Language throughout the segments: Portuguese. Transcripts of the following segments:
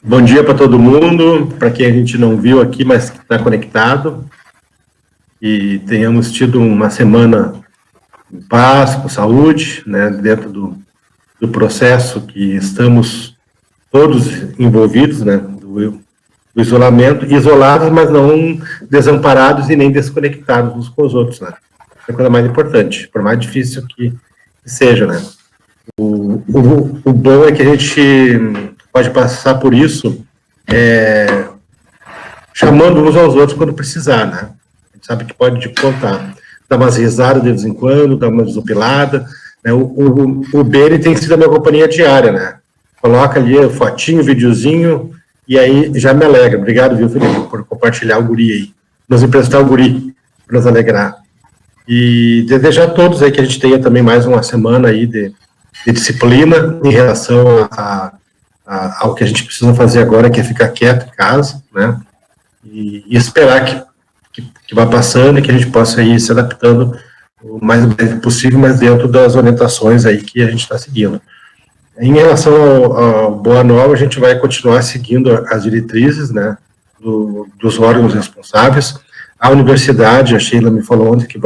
Bom dia para todo mundo, para quem a gente não viu aqui, mas que está conectado. E tenhamos tido uma semana em paz, com saúde, né, dentro do processo que estamos todos envolvidos, né, do isolamento, isolados, mas não desamparados e nem desconectados uns com os outros, né. É a coisa mais importante, por mais difícil que seja, né. O bom é que a gente pode passar por isso chamando uns aos outros quando precisar, né? A gente sabe que pode contar. Dar umas risadas de vez em quando, dar uma desopilada. Né? O Beni tem sido a minha companhia diária, né? Coloca ali o fotinho, o videozinho, e aí já me alegra. Obrigado, viu, Felipe, por compartilhar o guri aí. Nos emprestar o guri, para nos alegrar. E desejar a todos aí que a gente tenha também mais uma semana aí de disciplina em relação ao que a gente precisa fazer agora, que é ficar quieto em casa, né? E esperar que vá passando e que a gente possa ir se adaptando o mais breve possível, mas dentro das orientações aí que a gente está seguindo. Em relação ao Boa Nova, a gente vai continuar seguindo as diretrizes, né, dos órgãos responsáveis. A universidade, a Sheila me falou ontem que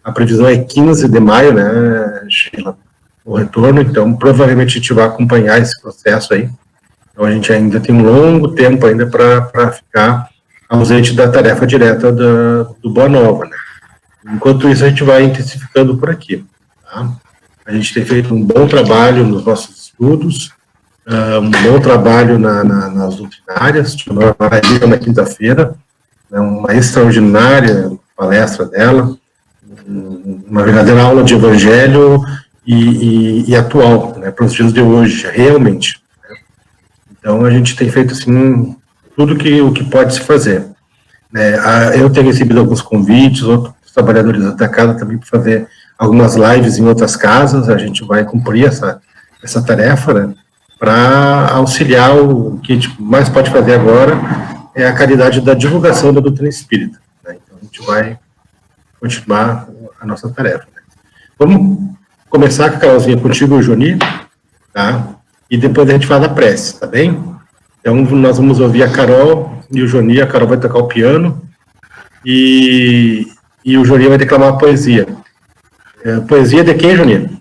a previsão é 15 de maio, né, Sheila, o retorno, então provavelmente a gente vai acompanhar esse processo aí. Então a gente ainda tem um longo tempo ainda para ficar ausente da tarefa direta do Boa Nova, né? Enquanto isso, a gente vai intensificando por aqui, tá? A gente tem feito um bom trabalho nos nossos estudos, um bom trabalho nas doutrinárias. Tivemos na quinta-feira, né, uma extraordinária palestra dela, uma verdadeira aula de evangelho e atual, né, para os dias de hoje, realmente. Né? Então, a gente tem feito, assim, tudo o que pode se fazer. Eu tenho recebido alguns convites, outros trabalhadores da casa também para fazer algumas lives em outras casas. A gente vai cumprir essa tarefa, né, para auxiliar. O que a gente mais pode fazer agora é a caridade da divulgação da doutrina espírita. Né? Então, a gente vai continuar a nossa tarefa. Né? Vamos começar, Carolzinha, contigo, Joni, tá? E depois a gente faz a prece, tá bem? Então, nós vamos ouvir a Carol e o Joni. A Carol vai tocar o piano e o Joni vai declamar a poesia. Poesia de quem, Joni?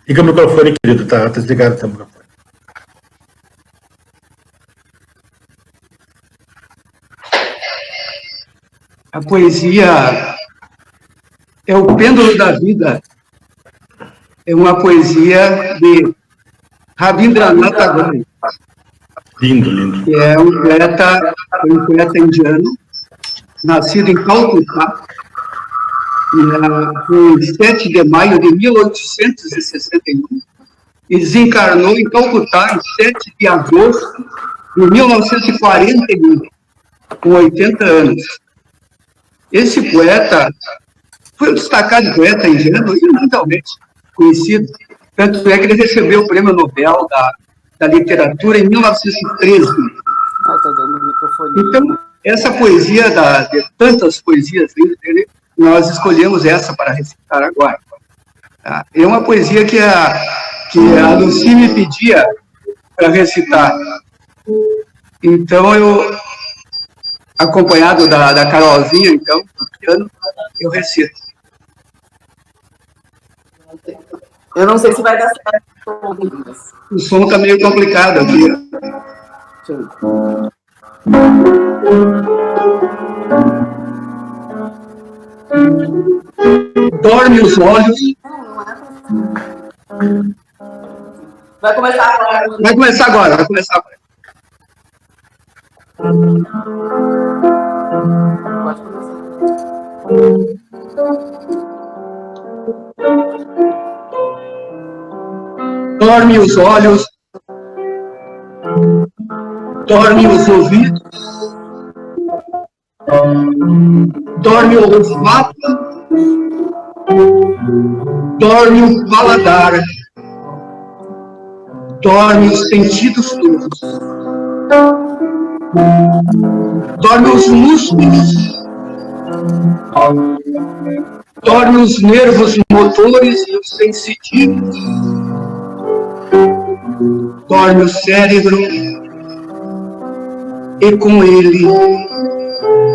Liga o microfone, querido, tá desligado o microfone. A poesia é o pêndulo da vida. É uma poesia de Rabindranath Tagore. Lindo, lindo. Que é um poeta indiano, nascido em Calcutá, em 7 de maio de 1861, e desencarnou em Calcutá em 7 de agosto de 1941, com 80 anos. Esse poeta foi um destacado poeta indiano e mundialmente conhecido, tanto é que ele recebeu o Prêmio Nobel da Literatura em 1913. Então, essa poesia, de tantas poesias dele, nós escolhemos essa para recitar agora. É uma poesia que a Lucy me pedia para recitar. Então, eu, acompanhado da Carolzinha, então, no piano, eu recito. Eu não sei se vai dar certo. O som está meio complicado aqui. Dorme os olhos. Vai começar agora. Vai começar agora. Pode começar. Dorme os olhos, dorme os ouvidos, dorme o olfato, dorme o paladar, dorme os sentidos todos, dorme os músculos, dorme os nervos motores e os sensitivos, dorme o cérebro e com ele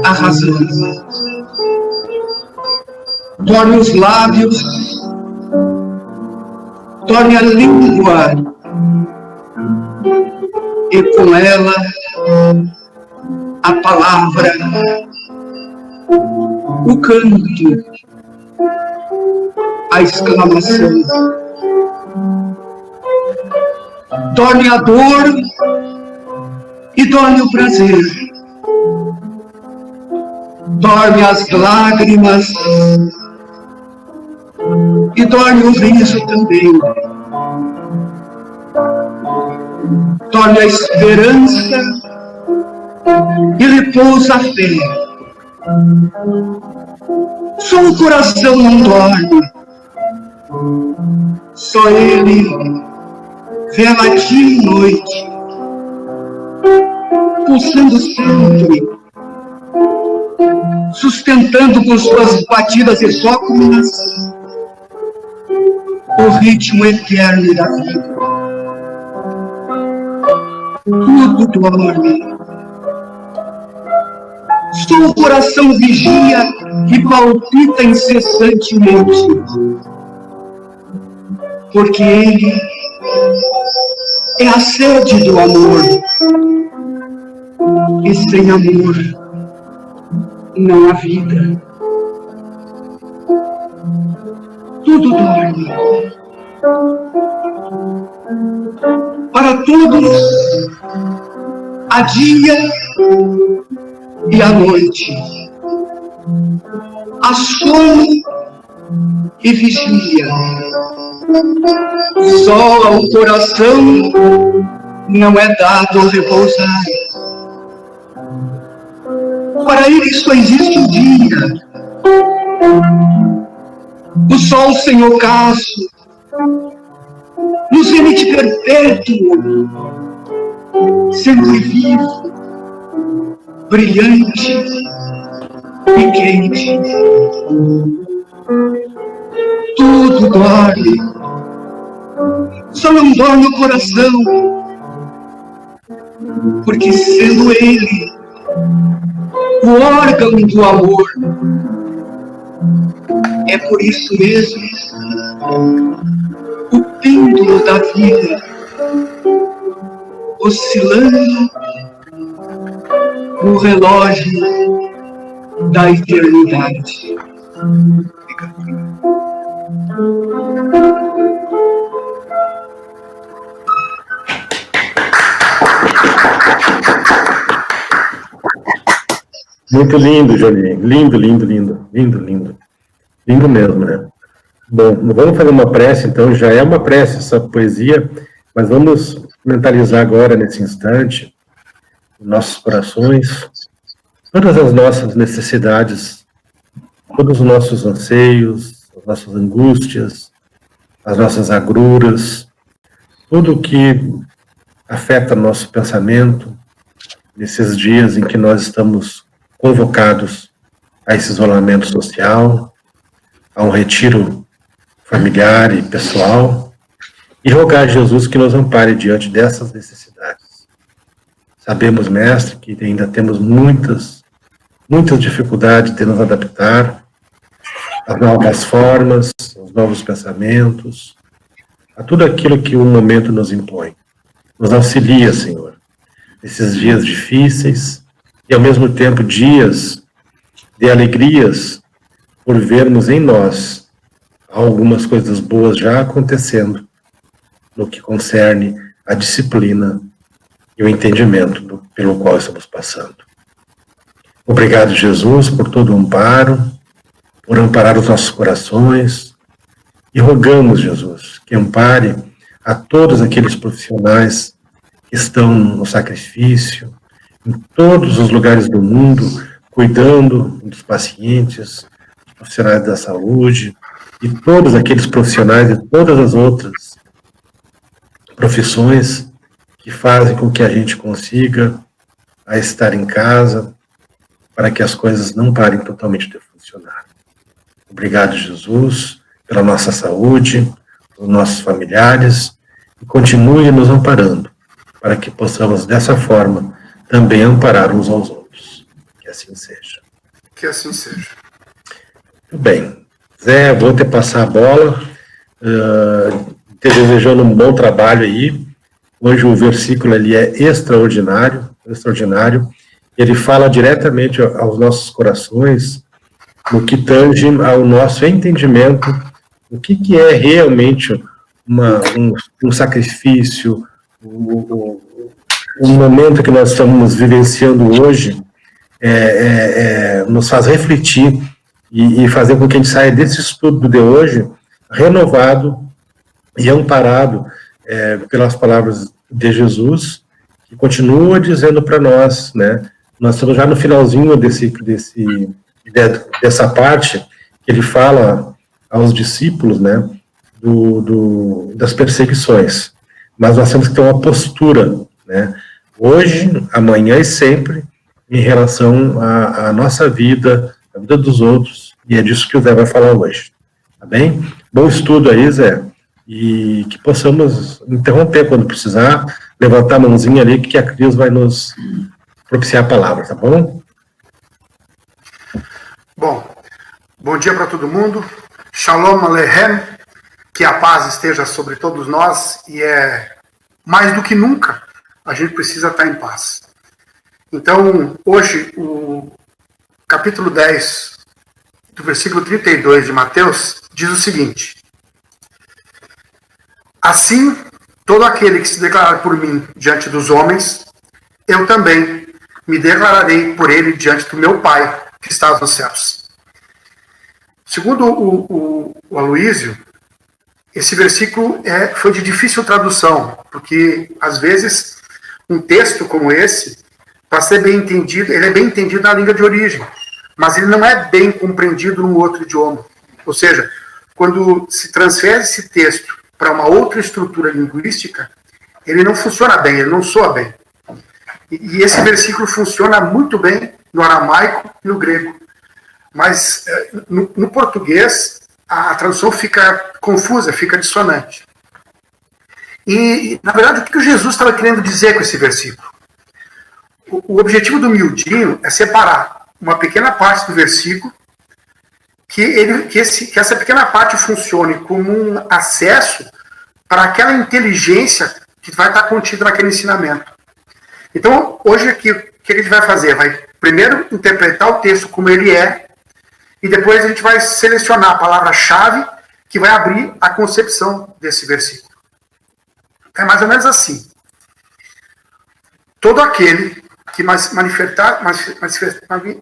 a razão. Dorme os lábios, dorme a língua e com ela a palavra, o canto, a exclamação. Dorme a dor e dorme o prazer. Dorme as lágrimas e dorme o riso também. Dorme a esperança e repousa a fé. Só o coração não dorme. Só ele vela dia e noite, pulsando sempre, sustentando com suas batidas exóculas o ritmo eterno da vida. Tudo dorme. Só o coração vigia e palpita incessantemente, porque ele é a sede do amor, e sem amor não há vida. Tudo dorme. Para todos, há dia e a noite, há sono e vigia. Só ao coração não é dado repousar. Para ele só existe o dia, o sol sem ocaso, no zênite perpétuo, sempre vivo, brilhante e quente. Tudo dorme, só não dorme o coração, porque sendo ele o órgão do amor, é por isso mesmo o pêndulo da vida, oscilando no relógio da eternidade. Muito lindo, Jolie. Lindo, lindo, lindo. Lindo, lindo. Lindo mesmo, né? Bom, vamos fazer uma prece, então. Já é uma prece essa poesia, mas vamos mentalizar agora, nesse instante, nossos corações, todas as nossas necessidades, todos os nossos anseios, as nossas angústias, as nossas agruras, tudo que afeta nosso pensamento nesses dias em que nós estamos convocados a esse isolamento social, a um retiro familiar e pessoal, e rogar a Jesus que nos ampare diante dessas necessidades. Sabemos, Mestre, que ainda temos muitas dificuldades de nos adaptar às novas formas, aos novos pensamentos, a tudo aquilo que o momento nos impõe. Nos auxilia, Senhor, nesses dias difíceis e, ao mesmo tempo, dias de alegrias por vermos em nós algumas coisas boas já acontecendo no que concerne a disciplina e o entendimento pelo qual estamos passando. Obrigado, Jesus, por todo o amparo, por amparar os nossos corações, e rogamos, Jesus, que ampare a todos aqueles profissionais que estão no sacrifício, em todos os lugares do mundo, cuidando dos pacientes, dos profissionais da saúde, e todos aqueles profissionais e todas as outras profissões que fazem com que a gente consiga a estar em casa, para que as coisas não parem totalmente de funcionar. Obrigado, Jesus, pela nossa saúde, pelos nossos familiares, e continue nos amparando, para que possamos, dessa forma, também amparar uns aos outros. Que assim seja. Que assim seja. Muito bem. Zé, vou te passar a bola, te desejando um bom trabalho aí. Hoje o versículo ali é extraordinário, extraordinário. Ele fala diretamente aos nossos corações, no que tange ao nosso entendimento, o que é realmente um sacrifício, o momento que nós estamos vivenciando hoje, nos faz refletir e fazer com que a gente saia desse estudo de hoje renovado e amparado pelas palavras de Jesus, que continua dizendo para nós, né? Nós estamos já no finalzinho dessa parte que ele fala aos discípulos, né? Das perseguições. Mas nós temos que ter uma postura, né? Hoje, amanhã e sempre, em relação à nossa vida, à vida dos outros, e é disso que o Zé vai falar hoje. Tá bem? Bom estudo aí, Zé, e que possamos interromper quando precisar, levantar a mãozinha ali, que a Cris vai nos propiciar a palavra, tá bom? Bom dia para todo mundo. Shalom Aleichem, que a paz esteja sobre todos nós, e mais do que nunca, a gente precisa estar em paz. Então, hoje, o capítulo 10, do versículo 32 de Mateus, diz o seguinte: assim, todo aquele que se declarar por mim diante dos homens, eu também me declararei por ele diante do meu Pai, que está nos céus. Segundo o Aloísio, esse versículo foi de difícil tradução, porque, às vezes, um texto como esse, para ser bem entendido, ele é bem entendido na língua de origem, mas ele não é bem compreendido num outro idioma. Ou seja, quando se transfere esse texto para uma outra estrutura linguística, ele não funciona bem, ele não soa bem. E esse versículo funciona muito bem no aramaico e no grego. Mas no português, a tradução fica confusa, fica dissonante. E, na verdade, o que o Jesus estava querendo dizer com esse versículo? O objetivo do miudinho é separar uma pequena parte do versículo, que essa pequena parte funcione como um acesso para aquela inteligência que vai estar contida naquele ensinamento. Então, hoje aqui, o que a gente vai fazer? Vai primeiro interpretar o texto como ele é, e depois a gente vai selecionar a palavra-chave que vai abrir a concepção desse versículo. É mais ou menos assim. Todo aquele que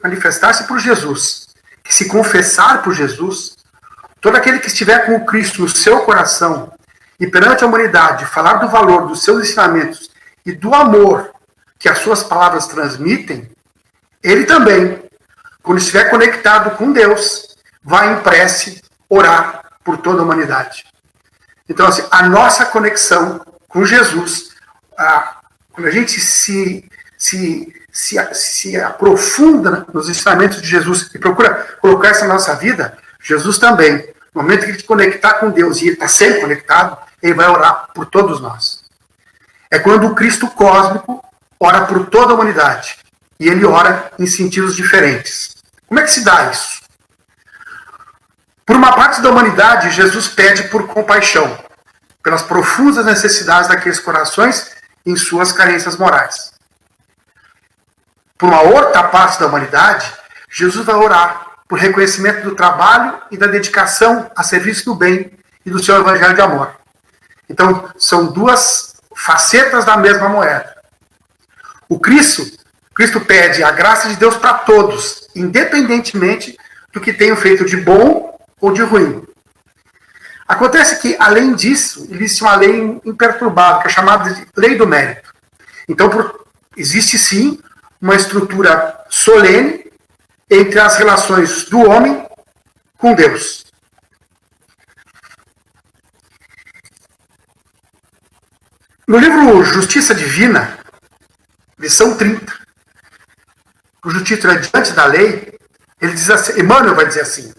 manifestar-se por Jesus, que se confessar por Jesus, todo aquele que estiver com o Cristo no seu coração e perante a humanidade falar do valor dos seus ensinamentos e do amor que as suas palavras transmitem, ele também, quando estiver conectado com Deus, vai em prece orar por toda a humanidade. Então, assim, a nossa conexão com Jesus, quando a gente se aprofunda nos ensinamentos de Jesus e procura colocar isso na nossa vida, Jesus também, no momento que ele se conectar com Deus e ele está sempre conectado, ele vai orar por todos nós. É quando o Cristo cósmico ora por toda a humanidade. E ele ora em sentidos diferentes. Como é que se dá isso? Por uma parte da humanidade, Jesus pede por compaixão, pelas profundas necessidades daqueles corações em suas carências morais. Por uma outra parte da humanidade, Jesus vai orar por reconhecimento do trabalho e da dedicação a serviço do bem e do seu evangelho de amor. Então, são duas facetas da mesma moeda. O Cristo pede a graça de Deus para todos, independentemente do que tenham feito de bom ou de ruim. Acontece que, além disso, existe uma lei imperturbável, que é chamada de lei do mérito. Então, existe sim uma estrutura solene entre as relações do homem com Deus. No livro Justiça Divina, lição 30, cujo título é Diante da Lei, ele diz assim, Emmanuel vai dizer assim: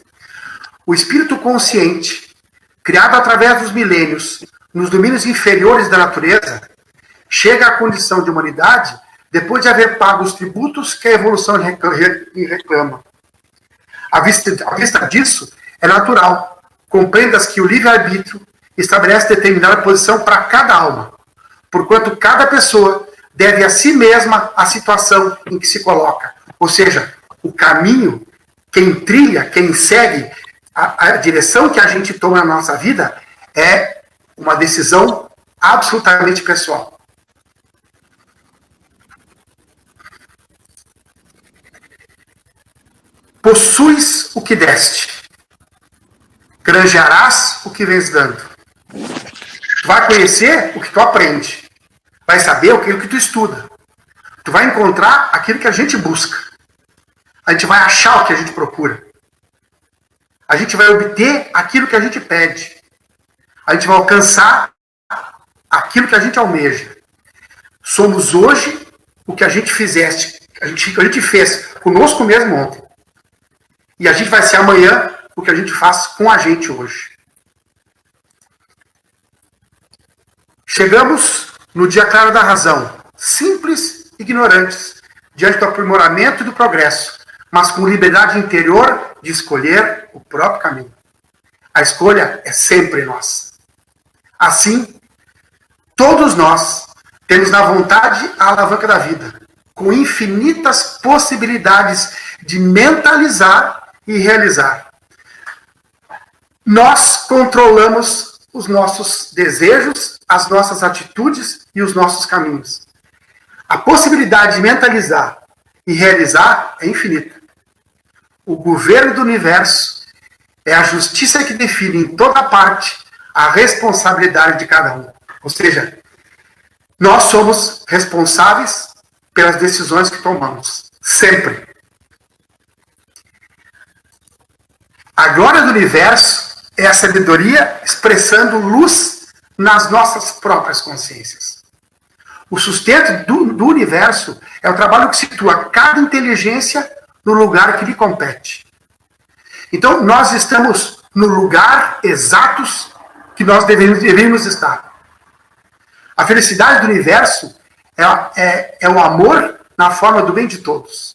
o espírito consciente, criado através dos milênios, nos domínios inferiores da natureza, chega à condição de humanidade depois de haver pago os tributos que a evolução reclama. À vista disso, é natural. Compreendas que o livre-arbítrio estabelece determinada posição para cada alma, porquanto cada pessoa deve a si mesma a situação em que se coloca. Ou seja, o caminho, quem trilha, quem segue, a direção que a gente toma na nossa vida é uma decisão absolutamente pessoal. Possuis o que deste, granjearás o que vens dando. Tu vai conhecer o que tu aprende, vai saber o que tu estuda. Tu vai encontrar aquilo que a gente busca. A gente vai achar o que a gente procura. A gente vai obter aquilo que a gente pede. A gente vai alcançar aquilo que a gente almeja. Somos hoje o que a gente fez conosco mesmo ontem. E a gente vai ser amanhã o que a gente faz com a gente hoje. Chegamos no dia claro da razão, simples, ignorantes, diante do aprimoramento e do progresso, mas com liberdade interior de escolher o próprio caminho. A escolha é sempre nossa. Assim, todos nós temos na vontade a alavanca da vida, com infinitas possibilidades de mentalizar e realizar. Nós controlamos os nossos desejos, as nossas atitudes e os nossos caminhos. A possibilidade de mentalizar e realizar é infinita. O governo do universo é a justiça que define em toda parte a responsabilidade de cada um. Ou seja, nós somos responsáveis pelas decisões que tomamos. Sempre. A glória do universo é a sabedoria expressando luz nas nossas próprias consciências. O sustento do universo é o trabalho que situa cada inteligência no lugar que lhe compete. Então, nós estamos no lugar exatos que nós deveríamos estar. A felicidade do universo é o amor na forma do bem de todos.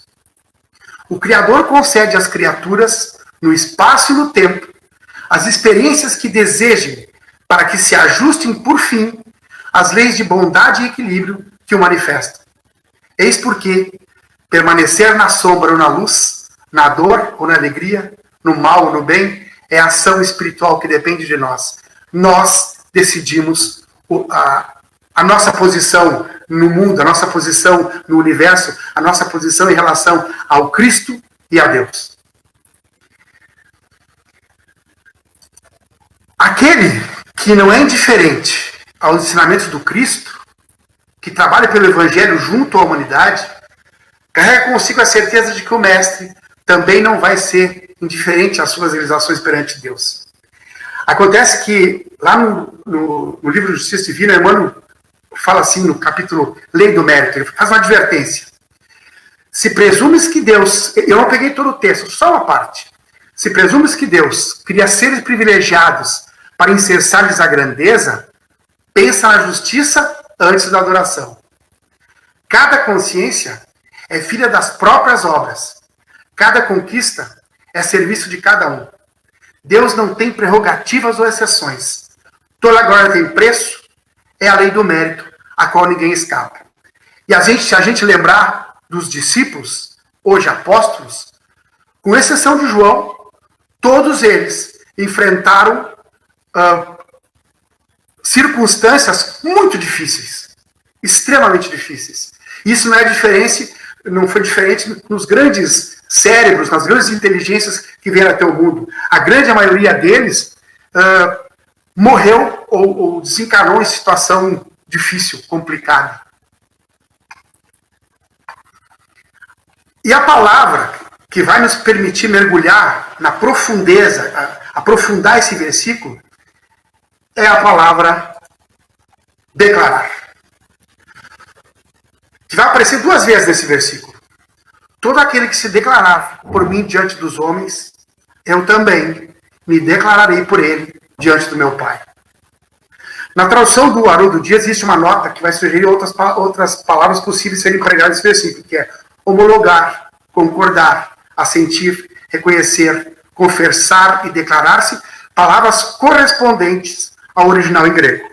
O Criador concede às criaturas, no espaço e no tempo, as experiências que desejem para que se ajustem, por fim, às leis de bondade e equilíbrio que o manifestam. Eis porque permanecer na sombra ou na luz, na dor ou na alegria, no mal ou no bem, é a ação espiritual que depende de nós. Nós decidimos a nossa posição no mundo, a nossa posição no universo, a nossa posição em relação ao Cristo e a Deus. Aquele que não é indiferente aos ensinamentos do Cristo, que trabalha pelo Evangelho junto à humanidade, carrega consigo a certeza de que o Mestre também não vai ser indiferente às suas realizações perante Deus. Acontece que, lá no livro de Justiça Divina, Emmanuel fala assim, no capítulo Lei do Mérito, ele faz uma advertência. Se presumes que Deus, eu não peguei todo o texto, só uma parte. Se presumes que Deus cria seres privilegiados para incensar-lhes a grandeza, pensa na justiça antes da adoração. Cada consciência é filha das próprias obras. Cada conquista é serviço de cada um. Deus não tem prerrogativas ou exceções. Toda glória tem preço, é a lei do mérito, a qual ninguém escapa. E se a gente lembrar dos discípulos, hoje apóstolos, com exceção de João, todos eles enfrentaram circunstâncias muito difíceis, extremamente difíceis. Isso não foi diferente nos grandes cérebros, nas grandes inteligências que vieram até o mundo. A grande maioria deles morreu ou desencarnou em situação difícil, complicada. E a palavra que vai nos permitir mergulhar na profundeza, aprofundar esse versículo, é a palavra declarar. Que vai aparecer 2 vezes nesse versículo. Todo aquele que se declarar por mim diante dos homens, eu também me declararei por ele diante do meu Pai. Na tradução do Haroldo Dias, existe uma nota que vai sugerir outras palavras possíveis serem empregadas nesse versículo, que é homologar, concordar, assentir, reconhecer, confessar e declarar-se, palavras correspondentes ao original em grego.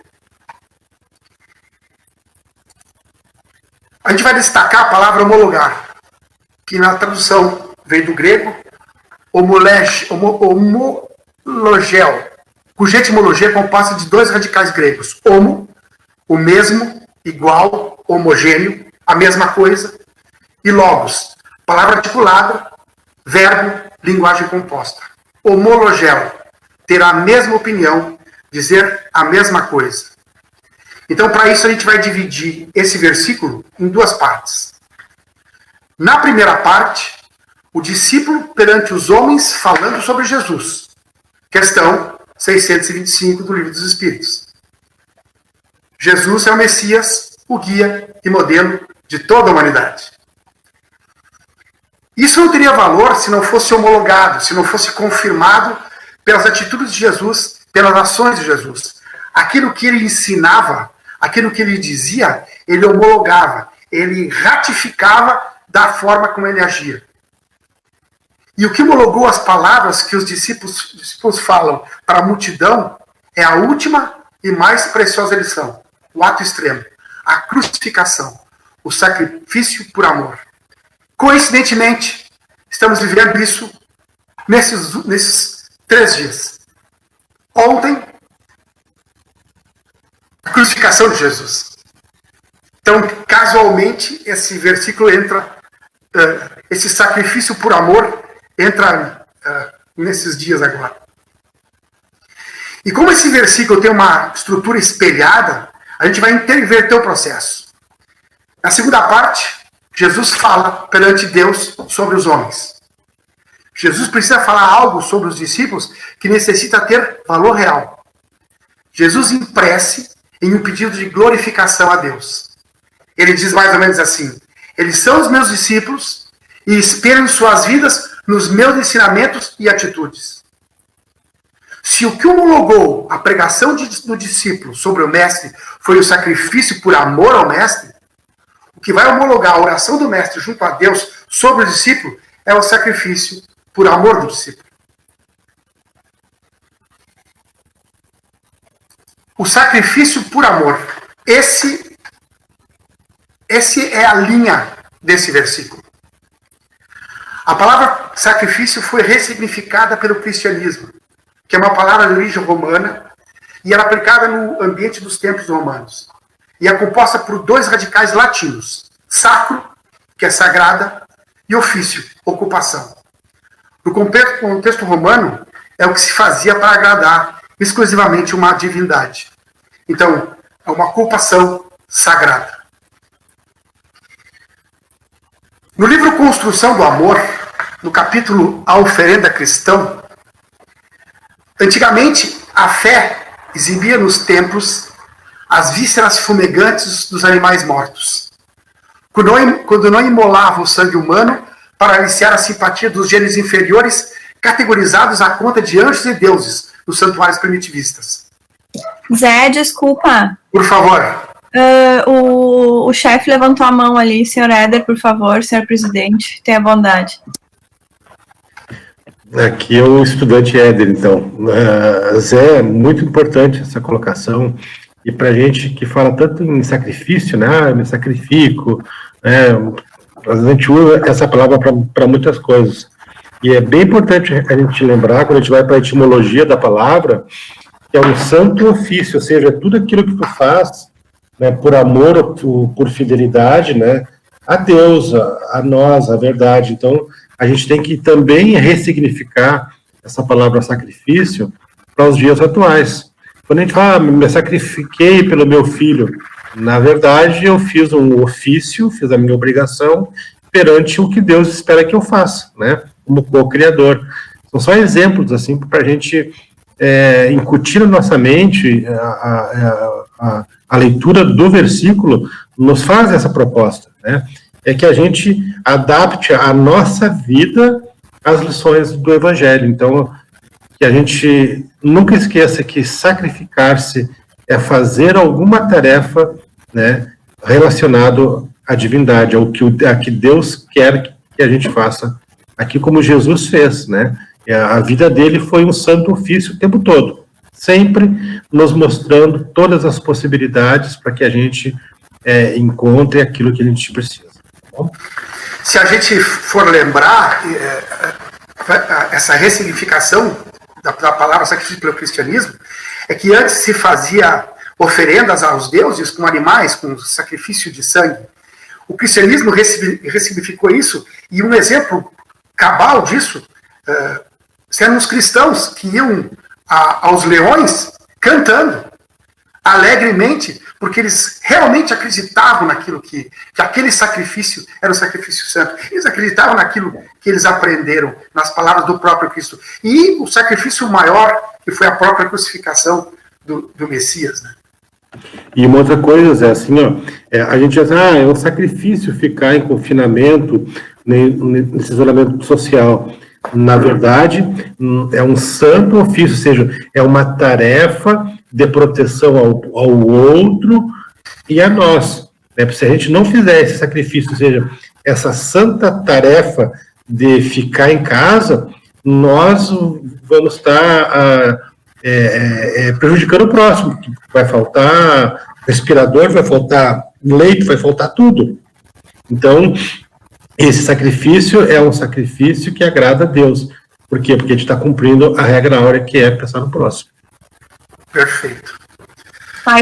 A gente vai destacar a palavra homologar, que na tradução vem do grego homologel, cuja etimologia é composta de dois radicais gregos, homo, o mesmo, igual, homogêneo, a mesma coisa, e logos, palavra articulada, verbo, linguagem composta. Homologel, ter a mesma opinião, dizer a mesma coisa. Então, para isso, a gente vai dividir esse versículo em duas partes. Na primeira parte, o discípulo perante os homens falando sobre Jesus. Questão 625 do Livro dos Espíritos. Jesus é o Messias, o guia e modelo de toda a humanidade. Isso não teria valor se não fosse homologado, se não fosse confirmado pelas atitudes de Jesus, pelas ações de Jesus. Aquilo que ele ensinava, aquilo que ele dizia, ele homologava, ele ratificava da forma como ele agia. E o que homologou as palavras que os discípulos falam para a multidão é a última e mais preciosa lição, o ato extremo, a crucificação, o sacrifício por amor. Coincidentemente, estamos vivendo isso nesses 3 dias. Ontem, a crucificação de Jesus. Então, casualmente, esse versículo entra, esse sacrifício por amor entra nesses dias agora. E como esse versículo tem uma estrutura espelhada, a gente vai inverter o processo. Na segunda parte, Jesus fala perante Deus sobre os homens. Jesus precisa falar algo sobre os discípulos que necessita ter valor real. Jesus impresse em um pedido de glorificação a Deus. Ele diz mais ou menos assim: eles são os meus discípulos e esperam suas vidas nos meus ensinamentos e atitudes. Se o que homologou a pregação do discípulo sobre o mestre foi o sacrifício por amor ao mestre, o que vai homologar a oração do mestre junto a Deus sobre o discípulo é o sacrifício por amor do discípulo. O sacrifício por amor. Esse é a linha desse versículo. A palavra sacrifício foi ressignificada pelo cristianismo, que é uma palavra de origem romana, e era aplicada no ambiente dos templos romanos. E é composta por 2 radicais latinos: sacro, que é sagrada, e ofício, ocupação. No contexto romano, é o que se fazia para agradar exclusivamente uma divindade. Então, é uma ocupação sagrada. No livro Construção do Amor, no capítulo A Oferenda Cristã, antigamente a fé exibia nos templos as vísceras fumegantes dos animais mortos, quando não imolava o sangue humano para aliciar a simpatia dos gênios inferiores, categorizados à conta de anjos e deuses nos santuários primitivistas. Zé, desculpa. Por favor. O chefe levantou a mão ali, senhor Éder, por favor, senhor presidente, tenha bondade. Aqui é o estudante Éder, então. Zé, muito importante essa colocação, e para a gente que fala tanto em sacrifício, né, me sacrifico, a gente usa essa palavra para muitas coisas. E é bem importante a gente lembrar, quando a gente vai para a etimologia da palavra, que é um santo ofício, ou seja, tudo aquilo que tu faz, né, por amor, por fidelidade, né, a Deus, a nós, a verdade. Então, a gente tem que também ressignificar essa palavra sacrifício para os dias atuais. Quando a gente fala, me sacrifiquei pelo meu filho, na verdade, eu fiz um ofício, fiz a minha obrigação perante o que Deus espera que eu faça, né, como co-criador. São só exemplos, assim, para a gente incutir na nossa mente a leitura do versículo, nos faz essa proposta, né? É que a gente adapte a nossa vida às lições do Evangelho. Então, que a gente nunca esqueça que sacrificar-se é fazer alguma tarefa, né, relacionado à divindade, ao que Deus quer que a gente faça, aqui como Jesus fez, né? A vida dele foi um santo ofício o tempo todo, sempre nos mostrando todas as possibilidades para que a gente encontre aquilo que a gente precisa. Tá bom? Se a gente for lembrar essa ressignificação da palavra sacrifício pelo cristianismo, é que antes se fazia oferendas aos deuses com animais, com sacrifício de sangue. O cristianismo ressignificou isso, e um exemplo cabal disso eram os cristãos que iam aos leões cantando alegremente, porque eles realmente acreditavam naquilo que aquele sacrifício era um sacrifício santo. Eles acreditavam naquilo que eles aprenderam nas palavras do próprio Cristo. E o sacrifício maior, que foi a própria crucificação do Messias, né? E uma outra coisa, Zé, assim, ó, a gente diz, é um sacrifício ficar em confinamento, nesse isolamento social. Na verdade, é um santo ofício, ou seja, é uma tarefa de proteção ao outro e a nós. Né? Se a gente não fizer esse sacrifício, ou seja, essa santa tarefa de ficar em casa, nós vamos estar prejudicando o próximo. Vai faltar respirador, vai faltar leite, vai faltar tudo. Então, esse sacrifício é um sacrifício que agrada a Deus. Por quê? Porque a gente está cumprindo a regra áurea, que é pensar no próximo. Perfeito.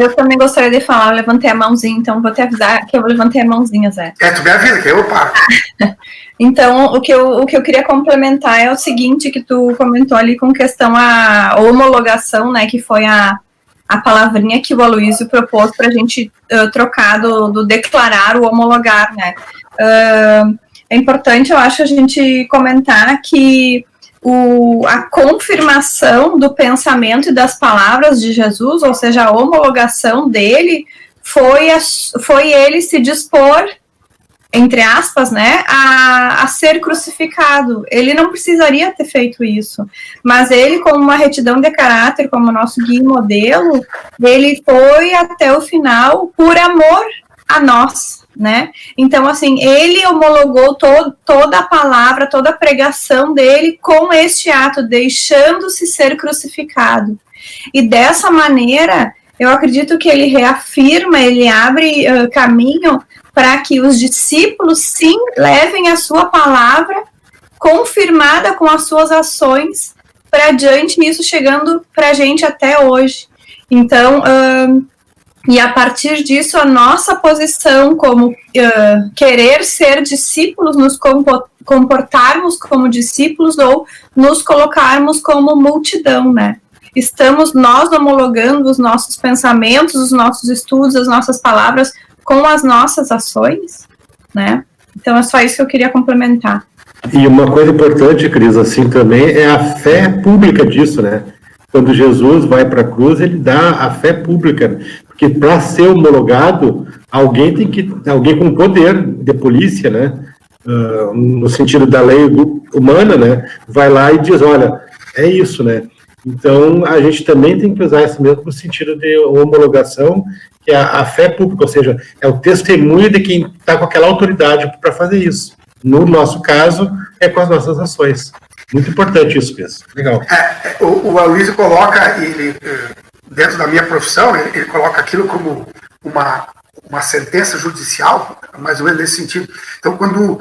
Eu também gostaria de falar, eu levantei a mãozinha, então vou te avisar que eu levantei a mãozinha, Zé. Tu me avisa, que eu paro. Então, o que eu queria complementar é o seguinte, que tu comentou ali com questão a homologação, né, que foi a palavrinha que o Aloysio propôs para a gente trocar do declarar o homologar, né. É importante, eu acho, a gente comentar que a confirmação do pensamento e das palavras de Jesus, ou seja, a homologação dele, foi ele se dispor, entre aspas, né, a ser crucificado. Ele não precisaria ter feito isso, mas ele, como uma retidão de caráter, como nosso guia e modelo, ele foi até o final por amor a nós, né? Então, assim, ele homologou toda a palavra, toda a pregação dele com este ato, deixando-se ser crucificado. E dessa maneira, eu acredito que ele reafirma, ele abre caminho para que os discípulos, sim, levem a sua palavra confirmada com as suas ações para diante, isso chegando para a gente até hoje. Então, e a partir disso, a nossa posição como querer ser discípulos, nos comportarmos como discípulos ou nos colocarmos como multidão, né? Estamos nós homologando os nossos pensamentos, os nossos estudos, as nossas palavras com as nossas ações, né? Então é só isso que eu queria complementar. E uma coisa importante, Cris, assim também, é a fé pública disso, né? Quando Jesus vai para a cruz, ele dá a fé pública, porque para ser homologado, alguém com poder de polícia, né? No sentido da lei humana, né? Vai lá e diz, olha, é isso, né? Então, a gente também tem que usar esse mesmo sentido de homologação, que é a fé pública, ou seja, é o testemunho de quem está com aquela autoridade para fazer isso. No nosso caso, é com as nossas ações. Muito importante isso mesmo. Legal. O Aloysio coloca, ele, dentro da minha profissão, ele coloca aquilo como uma sentença judicial, mais ou menos nesse sentido. Então, quando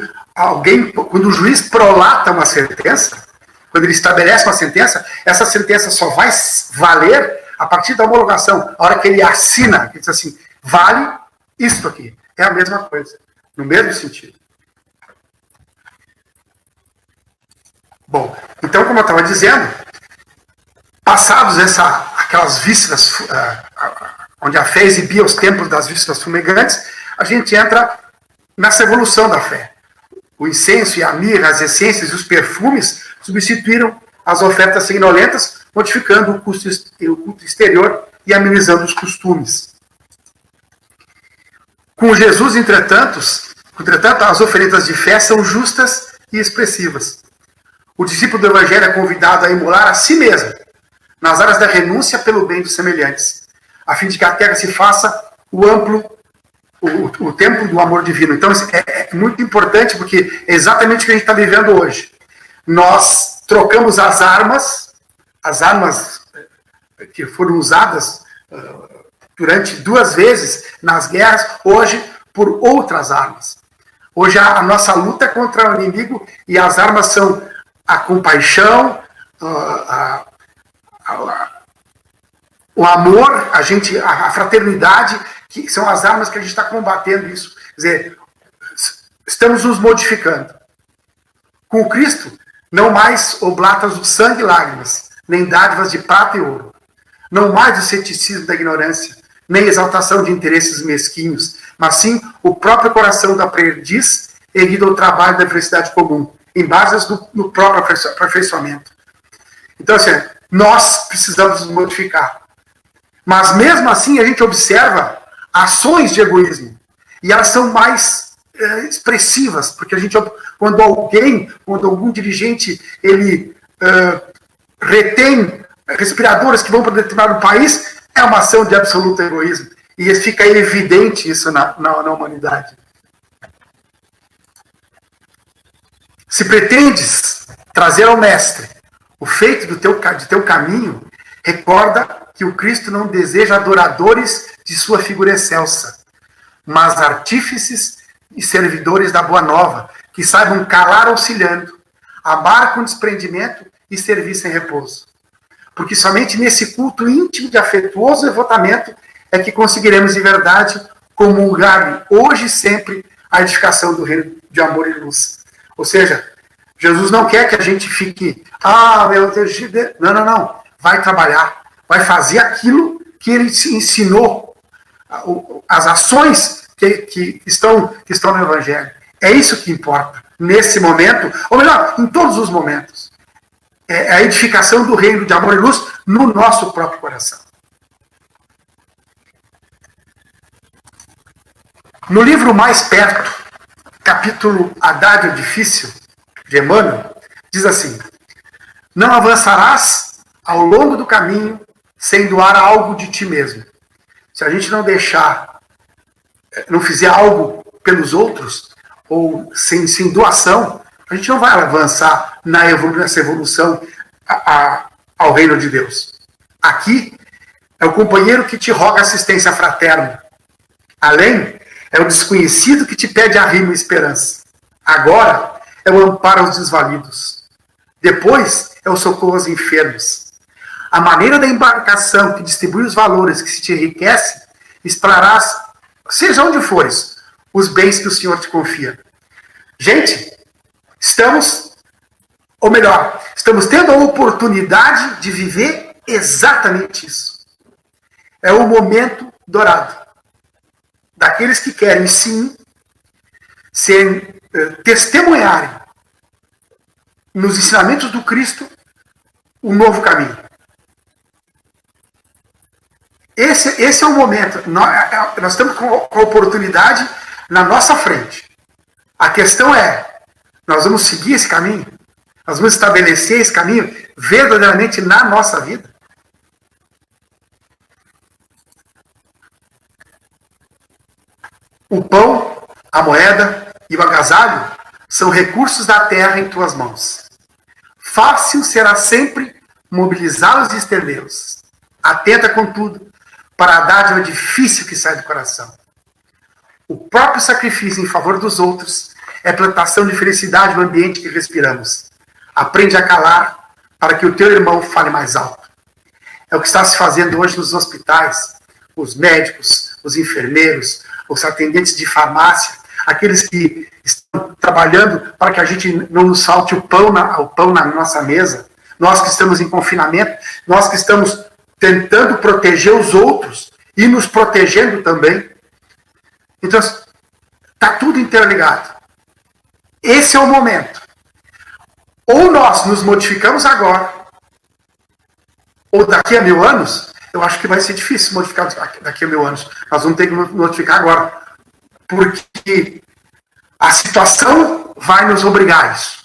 o juiz prolata uma sentença, quando ele estabelece uma sentença, essa sentença só vai valer a partir da homologação. A hora que ele assina, ele diz assim, vale isso aqui. É a mesma coisa, no mesmo sentido. Bom, então, como eu estava dizendo, passados aquelas vísceras, onde a fé exibia os templos das vísceras fumegantes, a gente entra nessa evolução da fé. O incenso e a mirra, as essências e os perfumes substituíram as ofertas sanguinolentas, modificando o culto exterior e amenizando os costumes. Com Jesus, entretanto, as oferendas de fé são justas e expressivas. O discípulo do Evangelho é convidado a emular a si mesmo, nas áreas da renúncia pelo bem dos semelhantes. a fim de que a terra se faça o templo do amor divino. Então, é muito importante, porque é exatamente o que a gente está vivendo hoje. Nós trocamos as armas que foram usadas durante 2 vezes nas guerras, hoje, por outras armas. Hoje, a nossa luta é contra o inimigo, e as armas são a compaixão, o amor, a fraternidade, que são as armas que a gente está combatendo isso. Quer dizer, estamos nos modificando. Com Cristo, não mais oblatas do sangue e lágrimas, nem dádivas de prata e ouro. Não mais o ceticismo da ignorância, nem exaltação de interesses mesquinhos, mas sim o próprio coração da aprendiz erguido ao trabalho da felicidade comum, em bases do próprio aperfeiçoamento. Então, assim, nós precisamos nos modificar. Mas mesmo assim a gente observa ações de egoísmo, e elas são mais expressivas, porque quando algum dirigente ele retém respiradores que vão para determinado país, é uma ação de absoluto egoísmo, e fica evidente isso na humanidade. Se pretendes trazer ao mestre o feito de teu caminho, recorda que o Cristo não deseja adoradores de sua figura excelsa, mas artífices e servidores da boa nova, que saibam calar auxiliando, amar com desprendimento e servir sem repouso. Porque somente nesse culto íntimo de afetuoso devotamento é que conseguiremos de verdade comungar hoje e sempre a edificação do reino de amor e luz. Ou seja, Jesus não quer que a gente fique, meu Deus, não. Vai trabalhar, vai fazer aquilo que ele ensinou, as ações que estão no Evangelho. É isso que importa nesse momento, ou melhor, em todos os momentos. É a edificação do reino de amor e luz no nosso próprio coração. No livro Mais Perto, capítulo Haddad Difícil, de Emmanuel, diz assim: não avançarás ao longo do caminho sem doar algo de ti mesmo. Se a gente não fizer algo pelos outros, ou sem doação, a gente não vai avançar nessa evolução ao reino de Deus. Aqui é o companheiro que te roga assistência fraterna. Além, é o desconhecido que te pede arrimo e esperança. Agora, é o amparo aos desvalidos. Depois, é o socorro aos enfermos. A maneira da embarcação que distribui os valores que se te enriquece, extrarás, seja onde fores, os bens que o Senhor te confia. Gente, estamos tendo a oportunidade de viver exatamente isso. É o momento dourado daqueles que querem, sim, testemunharem nos ensinamentos do Cristo um novo caminho. Esse é o momento. Nós estamos com a oportunidade na nossa frente. A questão é, nós vamos seguir esse caminho? Nós vamos estabelecer esse caminho verdadeiramente na nossa vida? O pão, a moeda e o agasalho são recursos da terra em tuas mãos. Fácil será sempre mobilizá-los e estendê-los. Atenta, contudo, para a dádiva difícil que sai do coração. O próprio sacrifício em favor dos outros é plantação de felicidade no ambiente que respiramos. Aprende a calar para que o teu irmão fale mais alto. É o que está se fazendo hoje nos hospitais, os médicos, os enfermeiros, os atendentes de farmácia, aqueles que estão trabalhando para que a gente não nos falte o pão na nossa mesa, nós que estamos em confinamento, nós que estamos tentando proteger os outros e nos protegendo também. Então, está tudo interligado. Esse é o momento. Ou nós nos modificamos agora, ou daqui a 1000 anos, eu acho que vai ser difícil modificar daqui a 1000 anos. Nós vamos ter que modificar agora. Porque a situação vai nos obrigar a isso.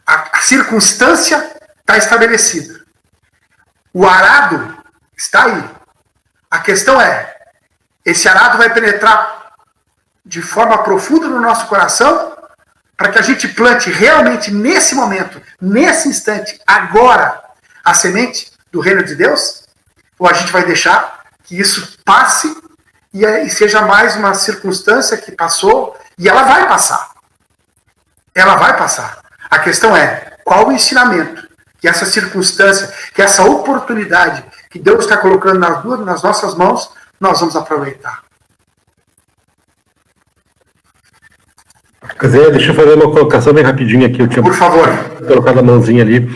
A circunstância está estabelecida. O arado está aí. A questão é, esse arado vai penetrar de forma profunda no nosso coração para que a gente plante realmente nesse momento, nesse instante, agora, a semente do reino de Deus? Ou a gente vai deixar que isso passe e seja mais uma circunstância que passou e ela vai passar? Ela vai passar. A questão é, qual o ensinamento que essa circunstância, que essa oportunidade que Deus está colocando nas nossas mãos, nós vamos aproveitar? Zé, deixa eu fazer uma colocação bem rapidinho aqui. Eu tinha Por favor. colocado a mãozinha ali.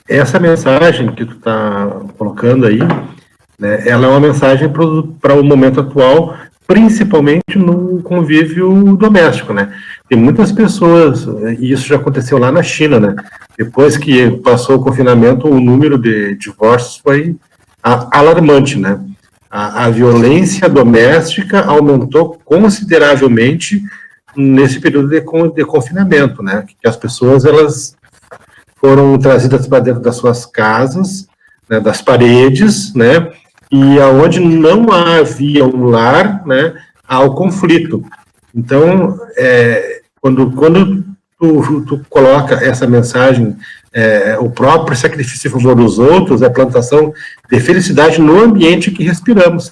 Essa mensagem que tu está colocando aí, né, ela é uma mensagem para o momento atual, principalmente no convívio doméstico, né? Tem muitas pessoas, e isso já aconteceu lá na China, né? Depois que passou o confinamento, o número de divórcios foi alarmante, né? A violência doméstica aumentou consideravelmente nesse período de confinamento, né? Que as pessoas, elas foram trazidas para dentro das suas casas, né, das paredes, né? E aonde não havia um lar, né, há o conflito. Então, quando tu coloca essa mensagem, o próprio sacrifício em favor dos outros, é a plantação de felicidade no ambiente que respiramos.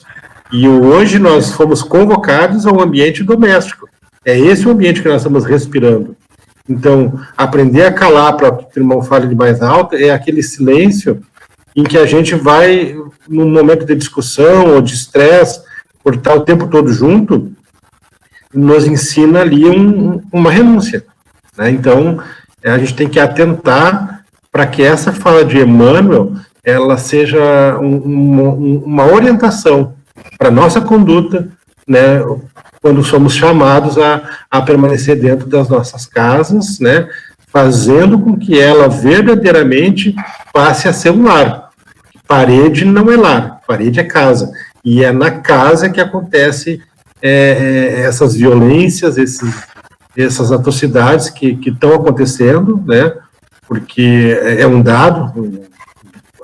E hoje nós fomos convocados ao ambiente doméstico. É esse o ambiente que nós estamos respirando. Então, aprender a calar para que o irmão fale de mais alto é aquele silêncio em que a gente vai, num momento de discussão ou de estresse, por estar o tempo todo junto, nos ensina ali uma renúncia, né? Então, a gente tem que atentar para que essa fala de Emmanuel, ela seja uma orientação para a nossa conduta, né, quando somos chamados a permanecer dentro das nossas casas, né, fazendo com que ela verdadeiramente passe a ser um lar. Parede não é lar, parede é casa. E é na casa que acontece essas violências, essas atrocidades que estão acontecendo, né? Porque é um dado,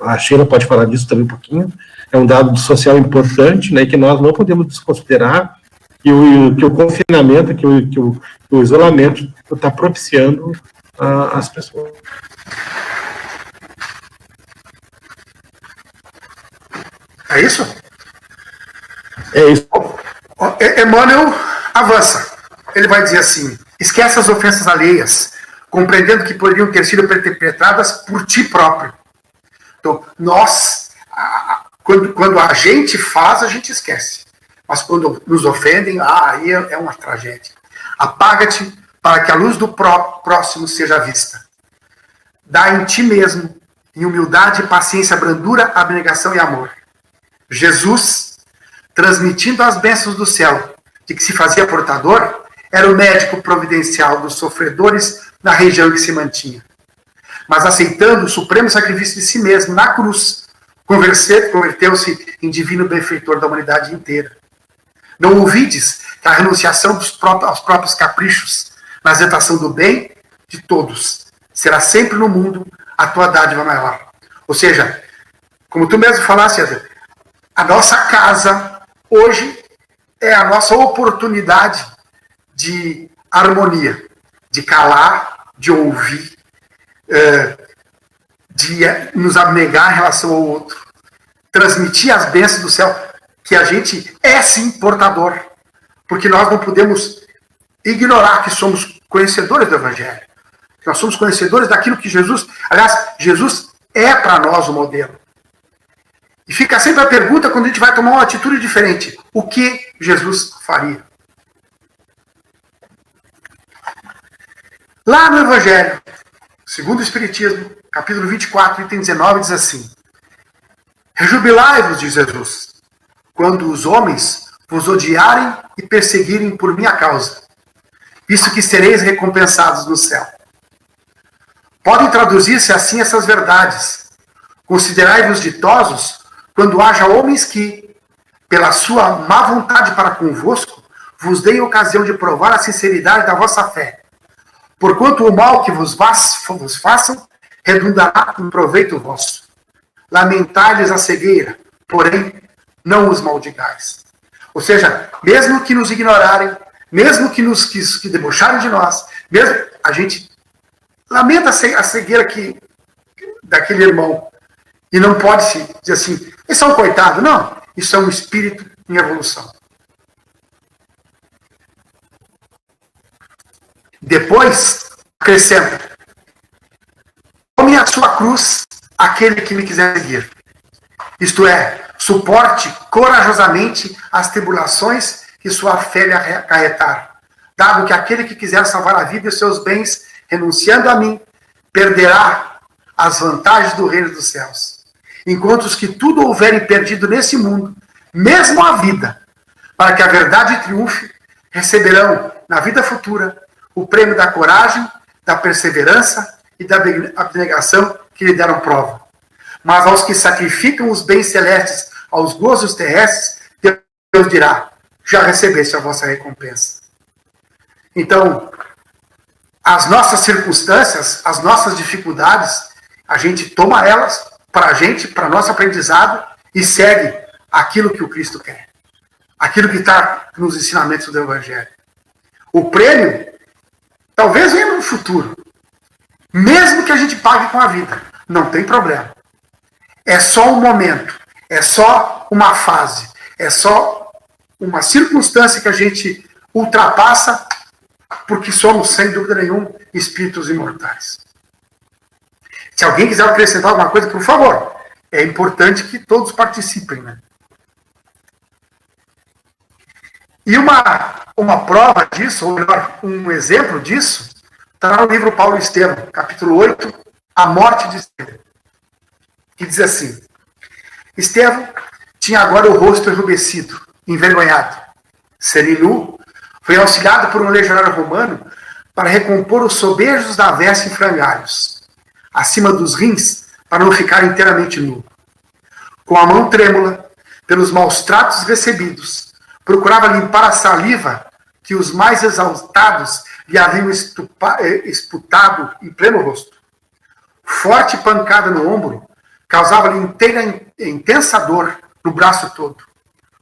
a Sheila pode falar disso também um pouquinho, é um dado social importante, né? Que nós não podemos desconsiderar que o confinamento, que o isolamento está propiciando às pessoas. É isso? É isso. Emmanuel avança. Ele vai dizer assim: esquece as ofensas alheias, compreendendo que poderiam ter sido perpetradas por ti próprio. Então, nós, quando a gente faz, a gente esquece. Mas quando nos ofendem, aí é uma tragédia. Apaga-te para que a luz do próximo seja vista. Dá em ti mesmo, em humildade, paciência, brandura, abnegação e amor. Jesus, transmitindo as bênçãos do céu, de que se fazia portador, era o médico providencial dos sofredores na região em que se mantinha. Mas aceitando o supremo sacrifício de si mesmo na cruz, converteu-se em divino benfeitor da humanidade inteira. Não ouvides que a renunciação aos próprios caprichos, na exaltação do bem de todos, será sempre no mundo a tua dádiva maior. Ou seja, como tu mesmo falaste, a nossa casa hoje é a nossa oportunidade de harmonia, de calar, de ouvir, de nos abnegar em relação ao outro, transmitir as bênçãos do céu, que a gente é sim portador, porque nós não podemos ignorar que somos conhecedores do Evangelho, que nós somos conhecedores daquilo que Jesus, aliás, Jesus é para nós o modelo. E fica sempre a pergunta quando a gente vai tomar uma atitude diferente: o que Jesus faria? Lá no Evangelho, segundo o Espiritismo, capítulo 24, item 19, diz assim: rejubilai-vos, diz Jesus, quando os homens vos odiarem e perseguirem por minha causa, visto que sereis recompensados no céu. Podem traduzir-se assim essas verdades: considerai-vos ditosos quando haja homens que, pela sua má vontade para convosco, vos deem ocasião de provar a sinceridade da vossa fé. Porquanto o mal que vos façam redundará em proveito vosso. Lamentai-lhes a cegueira, porém não os maldigais. Ou seja, mesmo que nos ignorarem, mesmo que debocharem de nós, mesmo a gente lamenta a cegueira daquele irmão, e não pode se dizer assim, isso é um coitado. Não, isso é um espírito em evolução. Depois, acrescenta, tome a sua cruz aquele que me quiser seguir. Isto é, suporte corajosamente as tribulações que sua fé lhe acarretar, dado que aquele que quiser salvar a vida e os seus bens, renunciando a mim, perderá as vantagens do reino dos céus. Enquanto os que tudo houverem perdido nesse mundo, mesmo a vida, para que a verdade triunfe, receberão, na vida futura, o prêmio da coragem, da perseverança e da abnegação que lhe deram prova. Mas aos que sacrificam os bens celestes aos gozos terrestres, Deus dirá, já recebeste a vossa recompensa. Então, as nossas circunstâncias, as nossas dificuldades, a gente toma elas para a gente, para nosso aprendizado, e segue aquilo que o Cristo quer. Aquilo que está nos ensinamentos do Evangelho. O prêmio, talvez venha no futuro. Mesmo que a gente pague com a vida. Não tem problema. É só um momento. É só uma fase. É só uma circunstância que a gente ultrapassa, porque somos, sem dúvida nenhuma, espíritos imortais. Se alguém quiser acrescentar alguma coisa, por favor. É importante que todos participem, né? E uma prova disso, ou melhor, um exemplo disso, está no livro Paulo e Estevão, capítulo 8, A Morte de Estevão. Que diz assim, Estevão tinha agora o rosto enrubescido, envergonhado. Seminu foi auxiliado por um legionário romano para recompor os sobejos da veste em frangalhos, acima dos rins, para não ficar inteiramente nu. Com a mão trêmula, pelos maus tratos recebidos, procurava limpar a saliva que os mais exaltados lhe haviam esputado em pleno rosto. Forte pancada no ombro causava-lhe intensa dor no braço todo.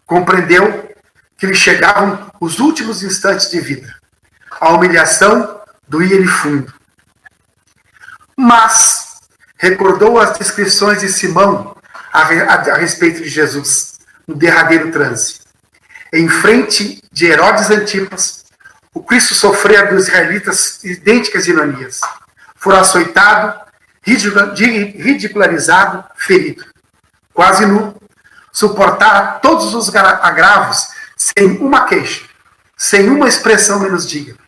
Compreendeu que lhe chegavam os últimos instantes de vida. A humilhação doía-lhe fundo. Mas recordou as descrições de Simão a respeito de Jesus, no derradeiro transe. Em frente de Herodes Antipas, o Cristo sofrera dos israelitas idênticas ironias. Fora açoitado, ridicularizado, ferido. Quase nu, suportara todos os agravos sem uma queixa, sem uma expressão menos digna.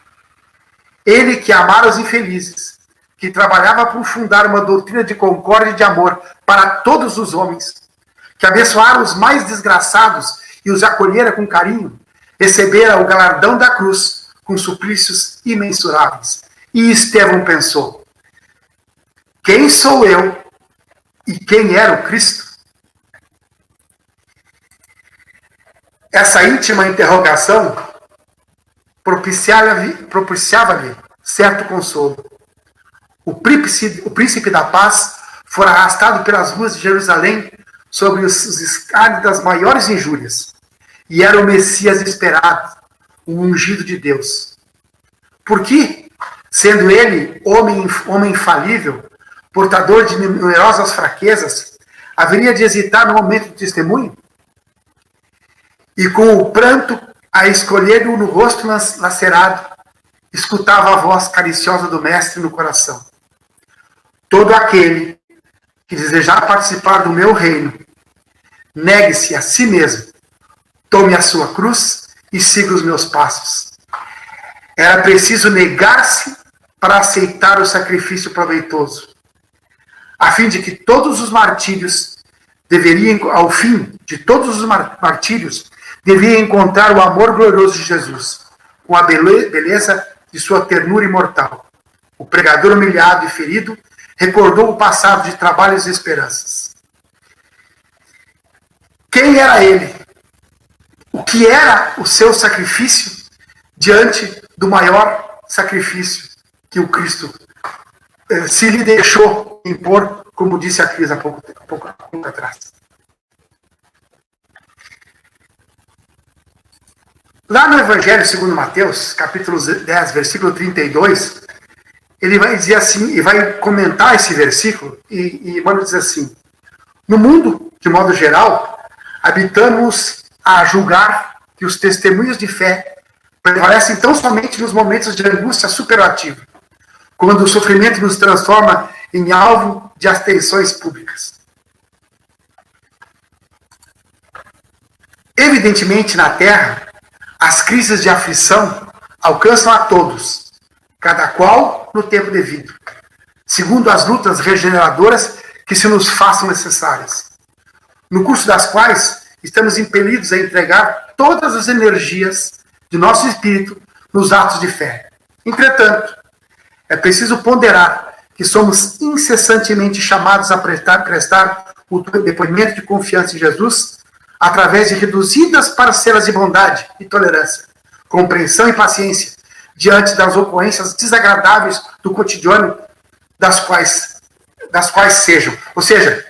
Ele que amara os infelizes, que trabalhava por fundar uma doutrina de concórdia e de amor para todos os homens, que abençoara os mais desgraçados e os acolhera com carinho, recebera o galardão da cruz com suplícios imensuráveis. E Estevão pensou, quem sou eu e quem era o Cristo? Essa íntima interrogação propiciava-lhe certo consolo. O príncipe da paz fora arrastado pelas ruas de Jerusalém sobre os escárnios das maiores injúrias, e era o Messias esperado, o ungido de Deus. Por que, sendo ele homem infalível, portador de numerosas fraquezas, haveria de hesitar no momento do testemunho? E com o pranto a escolher-o no rosto lacerado, escutava a voz cariciosa do Mestre no coração. Todo aquele que desejar participar do meu reino, negue-se a si mesmo, tome a sua cruz e siga os meus passos. Era preciso negar-se para aceitar o sacrifício proveitoso, a fim de que todos os martírios deveriam, ao fim de todos os martírios, devia encontrar o amor glorioso de Jesus, com a beleza de sua ternura imortal. O pregador humilhado e ferido recordou o passado de trabalhos e esperanças. Quem era ele? O que era o seu sacrifício diante do maior sacrifício que o Cristo se lhe deixou impor, como disse a Cris há pouco atrás? Lá no Evangelho segundo Mateus, capítulo 10, versículo 32, ele vai dizer assim, e vai comentar esse versículo, e manda dizer assim: no mundo, de modo geral, habitamos a julgar que os testemunhos de fé prevalecem tão somente nos momentos de angústia superativa, quando o sofrimento nos transforma em alvo de atenções públicas. Evidentemente, na Terra, as crises de aflição alcançam a todos, cada qual no tempo devido, segundo as lutas regeneradoras que se nos façam necessárias, no curso das quais estamos impelidos a entregar todas as energias de nosso espírito nos atos de fé. Entretanto, é preciso ponderar que somos incessantemente chamados a prestar o depoimento de confiança em Jesus através de reduzidas parcelas de bondade e tolerância, compreensão e paciência diante das ocorrências desagradáveis do cotidiano das quais sejam. Ou seja,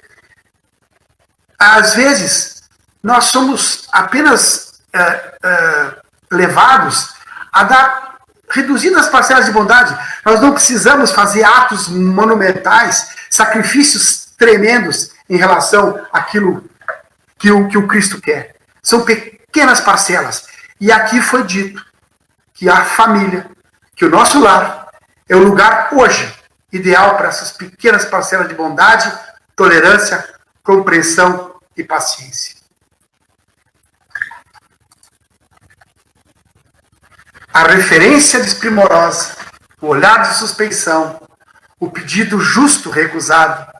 às vezes nós somos apenas levados a dar reduzidas parcelas de bondade. Nós não precisamos fazer atos monumentais, sacrifícios tremendos em relação àquilo que o Cristo quer. São pequenas parcelas. E aqui foi dito que a família, que o nosso lar, é o lugar hoje ideal para essas pequenas parcelas de bondade, tolerância, compreensão e paciência. A referência desprimorosa, o olhar de suspeição, o pedido justo recusado,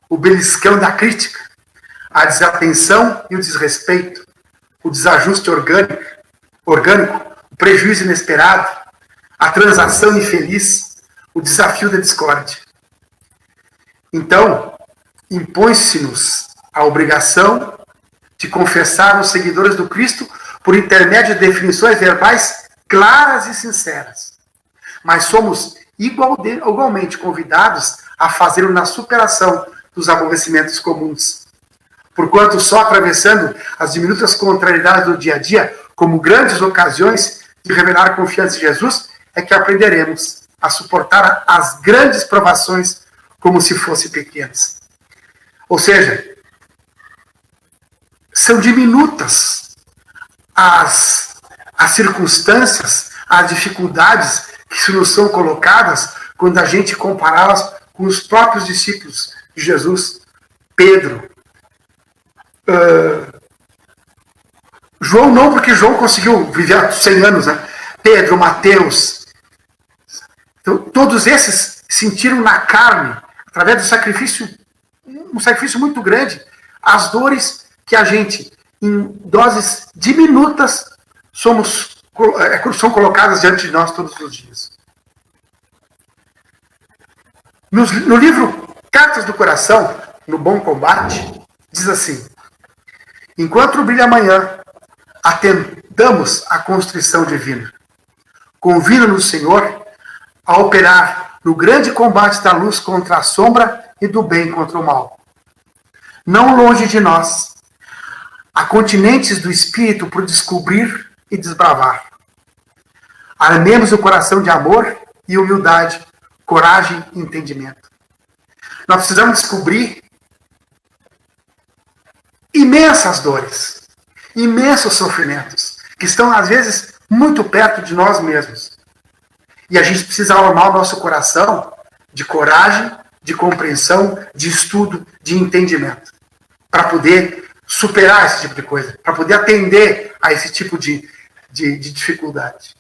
o beliscão da crítica, a desatenção e o desrespeito, o desajuste orgânico, o prejuízo inesperado, a transação infeliz, o desafio da discórdia. Então, impõe-se-nos a obrigação de confessar os seguidores do Cristo por intermédio de definições verbais claras e sinceras. Mas somos igualmente convidados a fazê-lo na superação dos aborrecimentos comuns. Porquanto só atravessando as diminutas contrariedades do dia a dia, como grandes ocasiões de revelar confiança em Jesus, é que aprenderemos a suportar as grandes provações como se fossem pequenas. Ou seja, são diminutas as circunstâncias, as dificuldades que se nos são colocadas quando a gente compará-las com os próprios discípulos de Jesus, Pedro, João não, porque João conseguiu viver 100 anos, né? Pedro, Mateus, então, todos esses sentiram na carne, através do sacrifício, um sacrifício muito grande, as dores que a gente, em doses diminutas, são colocadas diante de nós todos os dias. No livro Cartas do Coração, no Bom Combate, diz assim: enquanto brilha a manhã, atendamos à constrição divina. Convida-nos, Senhor, a operar no grande combate da luz contra a sombra e do bem contra o mal. Não longe de nós, há continentes do Espírito por descobrir e desbravar. Armemos o coração de amor e humildade, coragem e entendimento. Nós precisamos descobrir imensas dores, imensos sofrimentos, que estão, às vezes, muito perto de nós mesmos. E a gente precisa armar o nosso coração de coragem, de compreensão, de estudo, de entendimento, para poder superar esse tipo de coisa, para poder atender a esse tipo de dificuldade.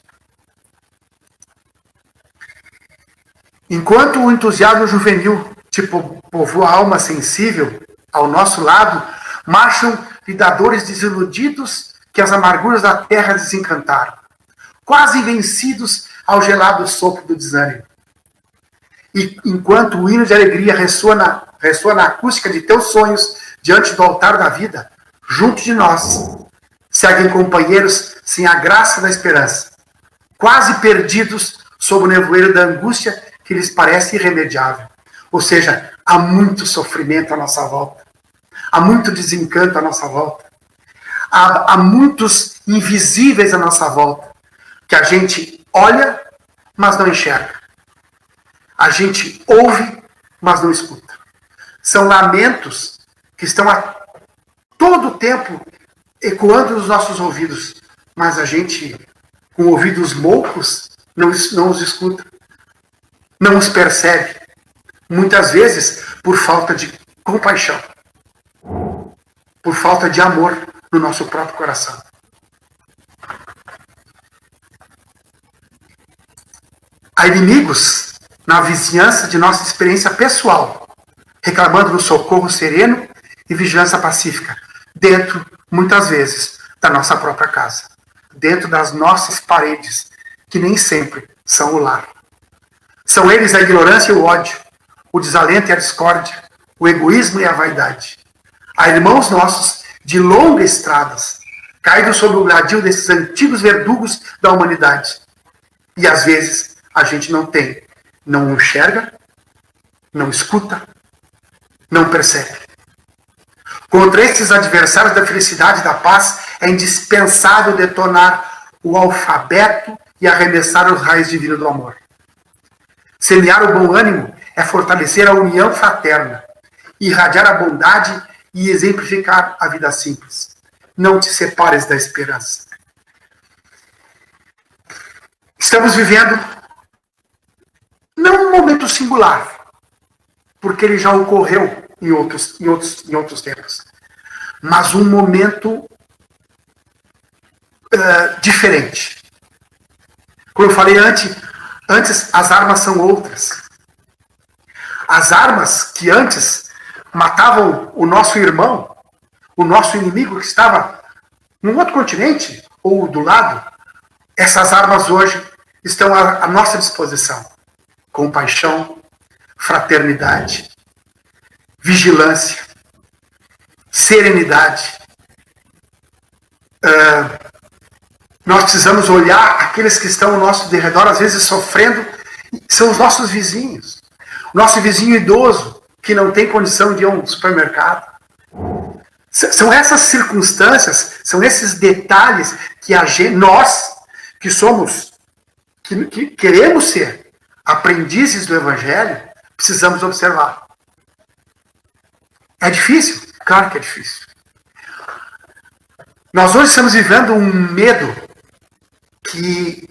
Enquanto o entusiasmo juvenil povoa a alma sensível ao nosso lado, marcham lidadores desiludidos que as amarguras da terra desencantaram, quase vencidos ao gelado sopro do desânimo. E enquanto o hino de alegria ressoa na acústica de teus sonhos diante do altar da vida, junto de nós seguem companheiros sem a graça da esperança, quase perdidos sob o nevoeiro da angústia que lhes parece irremediável. Ou seja, há muito sofrimento à nossa volta, há muito desencanto à nossa volta, há muitos invisíveis à nossa volta, que a gente olha, mas não enxerga. A gente ouve, mas não escuta. São lamentos que estão a todo o tempo ecoando nos nossos ouvidos, mas a gente, com ouvidos moucos, não os escuta, não os percebe. Muitas vezes por falta de compaixão, por falta de amor no nosso próprio coração. Há inimigos na vizinhança de nossa experiência pessoal, reclamando do socorro sereno e vigilância pacífica, dentro, muitas vezes, da nossa própria casa, dentro das nossas paredes, que nem sempre são o lar. São eles a ignorância e o ódio, o desalento e a discórdia, o egoísmo e a vaidade. Há irmãos nossos de longas estradas, caídos sob o gradil desses antigos verdugos da humanidade. E às vezes a gente não enxerga, não escuta, não percebe. Contra esses adversários da felicidade e da paz, é indispensável detonar o alfabeto e arremessar os raios divinos do amor. Semear o bom ânimo é fortalecer a união fraterna, irradiar a bondade e exemplificar a vida simples. Não te separes da esperança. Estamos vivendo não um momento singular, porque ele já ocorreu em outros tempos, mas um momento diferente. Como eu falei antes, as armas são outras. As armas que antes matavam o nosso irmão, o nosso inimigo que estava num outro continente ou do lado, essas armas hoje estão à nossa disposição. Compaixão, fraternidade, vigilância, serenidade. Nós precisamos olhar aqueles que estão ao nosso derredor, às vezes sofrendo, são os nossos vizinhos. O nosso vizinho idoso, que não tem condição de ir a um supermercado. São essas circunstâncias, são esses detalhes que nós, que queremos ser aprendizes do Evangelho, precisamos observar. É difícil? Claro que é difícil. Nós hoje estamos vivendo um medo que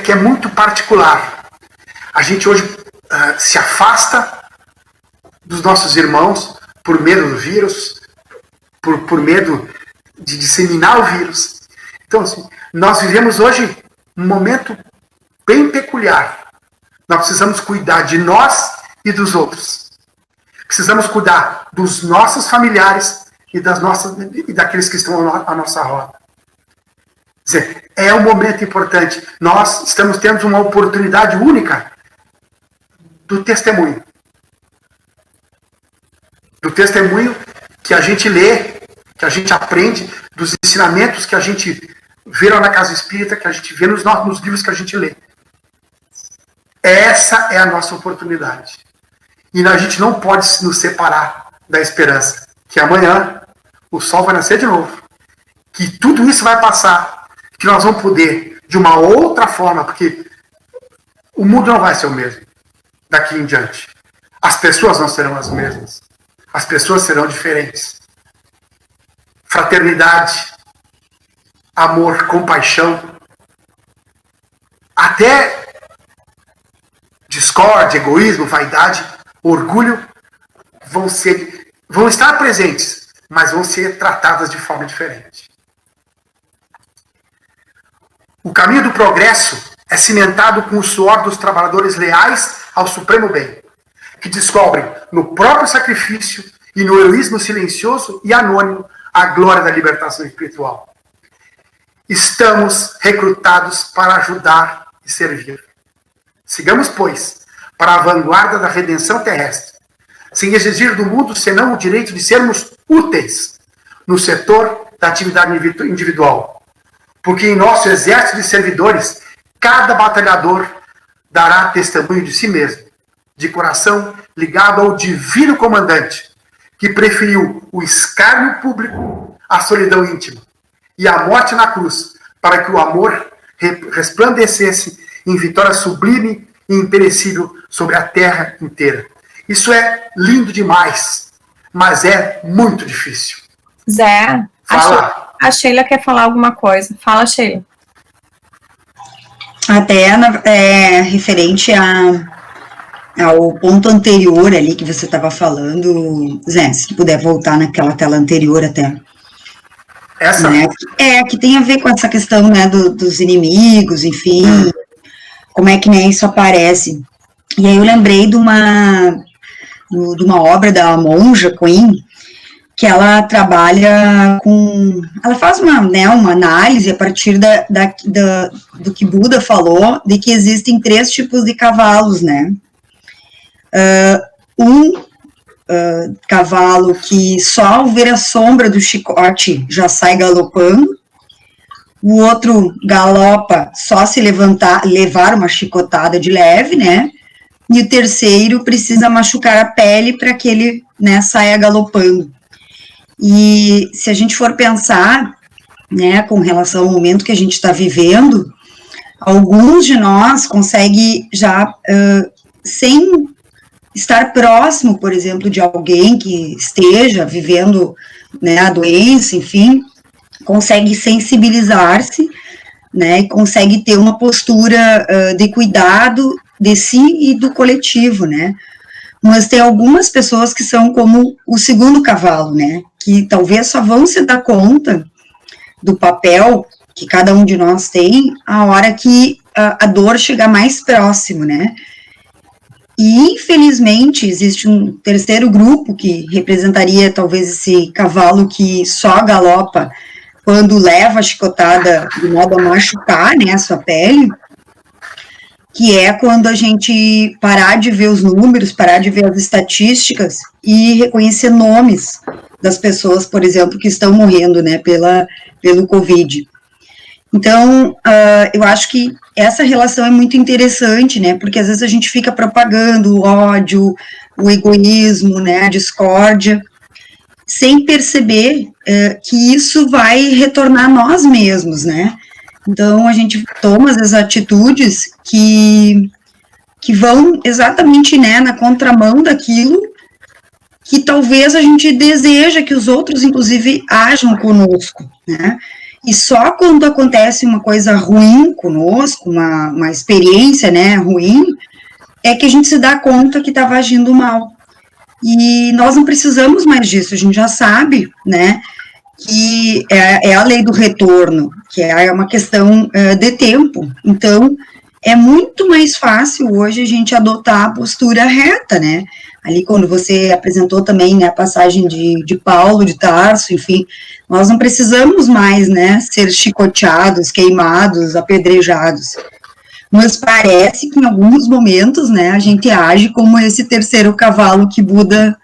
é muito particular. A gente hoje se afasta dos nossos irmãos por medo do vírus, por medo de disseminar o vírus. Então, assim, nós vivemos hoje um momento bem peculiar. Nós precisamos cuidar de nós e dos outros. Precisamos cuidar dos nossos familiares e daqueles que estão à nossa roda. Quer dizer, é um momento importante. Nós estamos tendo uma oportunidade única do testemunho. Do testemunho que a gente lê, que a gente aprende, dos ensinamentos que a gente vê lá na Casa Espírita, que a gente vê nos livros que a gente lê. Essa é a nossa oportunidade. E a gente não pode nos separar da esperança. Que amanhã o sol vai nascer de novo. Que tudo isso vai passar. Que nós vamos poder, de uma outra forma, porque o mundo não vai ser o mesmo daqui em diante. As pessoas não serão as mesmas. As pessoas serão diferentes. Fraternidade, amor, compaixão, até discórdia, egoísmo, vaidade, orgulho vão estar presentes, mas vão ser tratadas de forma diferente. O caminho do progresso é cimentado com o suor dos trabalhadores leais ao supremo bem, que descobrem no próprio sacrifício e no heroísmo silencioso e anônimo a glória da libertação espiritual. Estamos recrutados para ajudar e servir. Sigamos, pois, para a vanguarda da redenção terrestre, sem exigir do mundo senão o direito de sermos úteis no setor da atividade individual. Porque em nosso exército de servidores, cada batalhador dará testemunho de si mesmo, de coração ligado ao divino comandante, que preferiu o escárnio público à solidão íntima e a morte na cruz, para que o amor resplandecesse em vitória sublime e imperecível sobre a terra inteira. Isso é lindo demais, mas é muito difícil. Zé, Fala. a Sheila quer falar alguma coisa. Fala, Sheila. Até referente ao ponto anterior ali que você estava falando, Zé, se tu puder voltar naquela tela anterior até. Essa? Né? Que tem a ver com essa questão, né, dos inimigos, enfim, como é que, né, isso aparece. E aí eu lembrei de uma obra da monja Queen, que ela trabalha ela faz uma análise a partir do que Buda falou, de que existem 3 tipos de cavalos, né? Cavalo que só ao ver a sombra do chicote já sai galopando, o outro galopa só se levar uma chicotada de leve, né? E o terceiro precisa machucar a pele para que ele, né, saia galopando. E se a gente for pensar, né, com relação ao momento que a gente está vivendo, alguns de nós conseguem já, sem estar próximo, por exemplo, de alguém que esteja vivendo, né, a doença, enfim, consegue sensibilizar-se, né, e consegue ter uma postura de cuidado de si e do coletivo, né. Mas tem algumas pessoas que são como o segundo cavalo, né, que talvez só vão se dar conta do papel que cada um de nós tem a hora que a dor chegar mais próximo, né. E, infelizmente, existe um terceiro grupo que representaria talvez esse cavalo que só galopa quando leva a chicotada de modo a machucar, né, a sua pele, que é quando a gente parar de ver os números, parar de ver as estatísticas e reconhecer nomes das pessoas, por exemplo, que estão morrendo, né, pelo Covid. Então, eu acho que essa relação é muito interessante, né, porque às vezes a gente fica propagando o ódio, o egoísmo, né, a discórdia, sem perceber que isso vai retornar a nós mesmos, né. Então, a gente toma, às vezes, atitudes que vão exatamente, né, na contramão daquilo que talvez a gente deseja que os outros, inclusive, ajam conosco, né. E só quando acontece uma coisa ruim conosco, uma experiência, né, ruim, é que a gente se dá conta que estava agindo mal. E nós não precisamos mais disso, a gente já sabe, né, que é a lei do retorno, que é uma questão de tempo. Então, é muito mais fácil hoje a gente adotar a postura reta, né? Ali quando você apresentou também, né, a passagem de Paulo de Tarso, enfim, nós não precisamos mais, né, ser chicoteados, queimados, apedrejados. Mas parece que em alguns momentos, né, a gente age como esse terceiro cavalo que Buda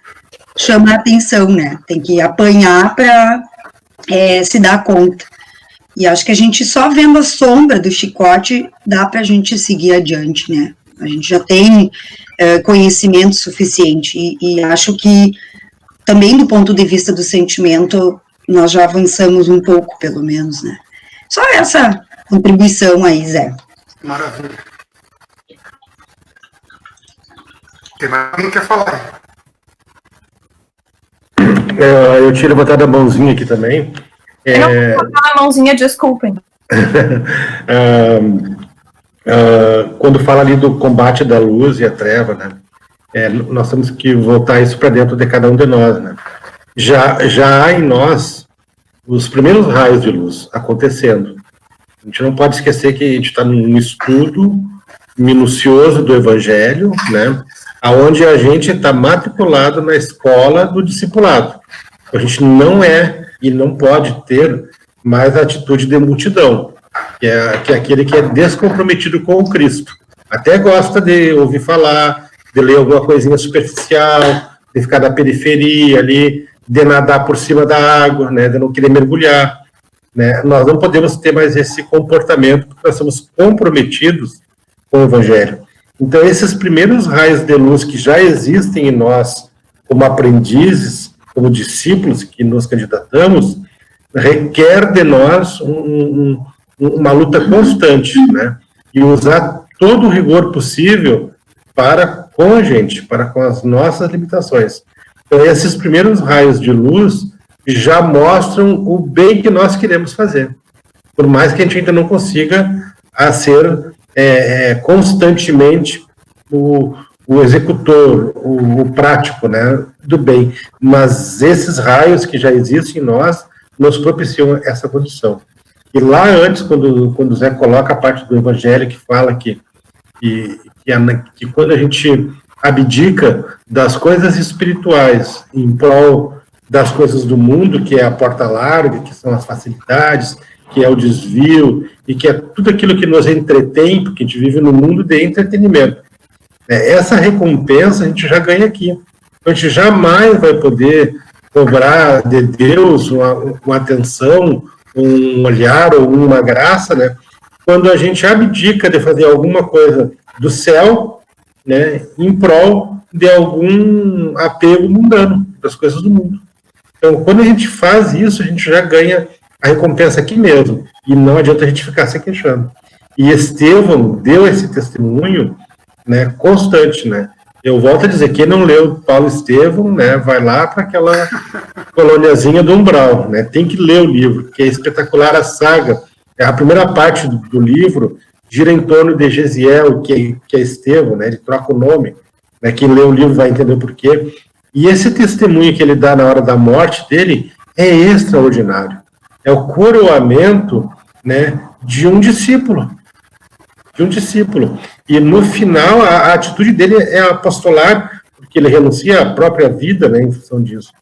chama a atenção, né? Tem que apanhar para se dar conta. E acho que a gente só vendo a sombra do chicote dá para a gente seguir adiante, né? A gente já tem conhecimento suficiente e acho que também do ponto de vista do sentimento nós já avançamos um pouco, pelo menos, né? Só essa contribuição aí, Zé. Maravilha. Tem mais alguém que quer falar? Eu tinha levantado a mãozinha aqui também. Eu não vou botar a mãozinha, desculpem. Quando fala ali do combate da luz e a treva, né? Nós temos que voltar isso para dentro de cada um de nós, né? Já há em nós os primeiros raios de luz acontecendo. A gente não pode esquecer que a gente está num estudo minucioso do Evangelho, né? Onde a gente está matriculado na escola do discipulado. A gente não é e não pode ter mais a atitude de multidão, que é aquele que é descomprometido com o Cristo. Até gosta de ouvir falar, de ler alguma coisinha superficial, de ficar na periferia ali, de nadar por cima da água, né, de não querer mergulhar. Né? Nós não podemos ter mais esse comportamento, porque nós somos comprometidos com o Evangelho. Então, esses primeiros raios de luz que já existem em nós, como aprendizes, como discípulos que nos candidatamos, requer de nós uma luta constante, né? E usar todo o rigor possível para com a gente, para com as nossas limitações. Então, esses primeiros raios de luz já mostram o bem que nós queremos fazer, por mais que a gente ainda não consiga ser constantemente o executor, o prático, né, do bem. Mas esses raios que já existem em nós nos propiciam essa condição. E lá antes, quando o Zé coloca a parte do Evangelho que fala que quando a gente abdica das coisas espirituais em prol das coisas do mundo, que é a porta larga, que são as facilidades, que é o desvio, e que é tudo aquilo que nos entretém, porque a gente vive no mundo de entretenimento. Essa recompensa a gente já ganha aqui. Então, a gente jamais vai poder cobrar de Deus uma atenção, um olhar ou uma graça, né, quando a gente abdica de fazer alguma coisa do céu, né, em prol de algum apego mundano, das coisas do mundo. Então, quando a gente faz isso, a gente já ganha a recompensa aqui mesmo, e não adianta a gente ficar se queixando. E Estevão deu esse testemunho, né, constante, né. Eu volto a dizer, quem não leu Paulo Estevão, né, vai lá para aquela colôniazinha do Umbral, né, tem que ler o livro, que é espetacular a saga. A primeira parte do livro gira em torno de Gesiel, que é Estevão, né, ele troca o nome, né, quem lê o livro vai entender o porquê. E esse testemunho que ele dá na hora da morte dele é extraordinário. É o coroamento, né, de um discípulo. E no final, a atitude dele é apostolar, porque ele renuncia à própria vida, né, em função disso.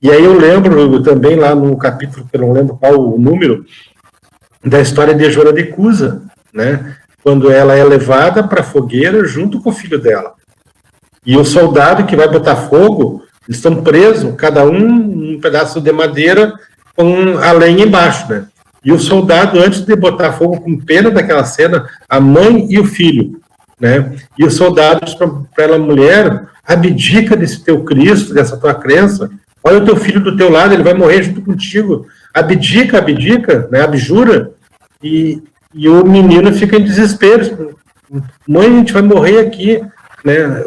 E aí eu lembro também lá no capítulo, que eu não lembro qual o número, da história de Joana de Cusa, né, quando ela é levada para a fogueira junto com o filho dela. E o soldado que vai botar fogo, eles estão presos, cada um pedaço de madeira com a lenha embaixo, né? E o soldado, antes de botar fogo, com pena daquela cena, a mãe e o filho, né? E o soldado diz para aquela mulher, abdica desse teu Cristo, dessa tua crença, olha o teu filho do teu lado, ele vai morrer junto contigo, abdica, né? Abjura, e o menino fica em desespero, mãe, a gente vai morrer aqui, né?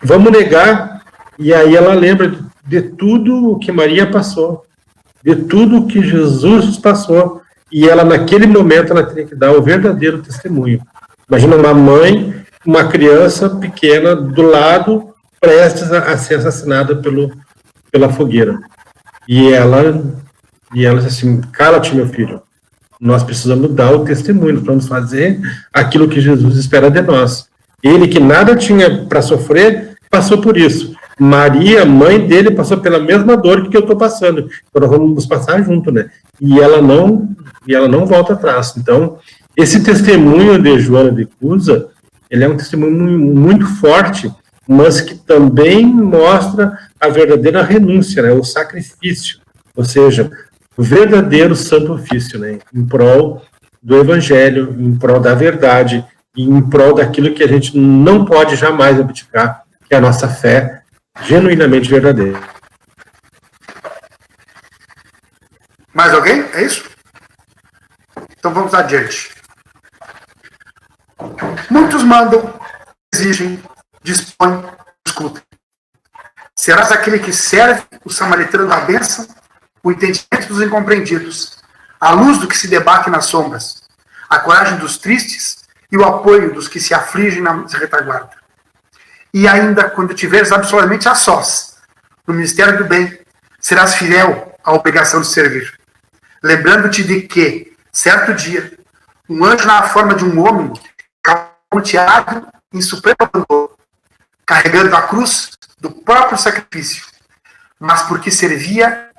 Vamos negar. E aí ela lembra de tudo o que Maria passou, de tudo o que Jesus passou, e ela, naquele momento, ela teria que dar o verdadeiro testemunho. Imagina uma mãe, uma criança pequena do lado, prestes a ser assassinada pela fogueira. E ela disse assim, cala-te, meu filho, nós precisamos dar o testemunho, nós vamos fazer aquilo que Jesus espera de nós. Ele, que nada tinha para sofrer, passou por isso. Maria, mãe dele, passou pela mesma dor que eu estou passando. Então nós vamos passar junto, né? E ela não volta atrás. Então, esse testemunho de Joana de Cusa, ele é um testemunho muito forte, mas que também mostra a verdadeira renúncia, né? O sacrifício, ou seja, o verdadeiro santo ofício, né? Em prol do Evangelho, em prol da verdade, e em prol daquilo que a gente não pode jamais abdicar, que é a nossa fé genuinamente verdadeira. Mais alguém? É isso? Então vamos adiante. Muitos mandam, exigem, dispõem, discutem. Serás aquele que serve o samaritano da bênção, o entendimento dos incompreendidos, a luz do que se debate nas sombras, a coragem dos tristes e o apoio dos que se afligem na retaguarda. E ainda, quando tiveres absolutamente a sós, no ministério do bem, serás fiel à obrigação de servir, lembrando-te de que, certo dia, um anjo na forma de um homem, calteado em supremo abandono, carregando a cruz do próprio sacrifício, mas porque servia,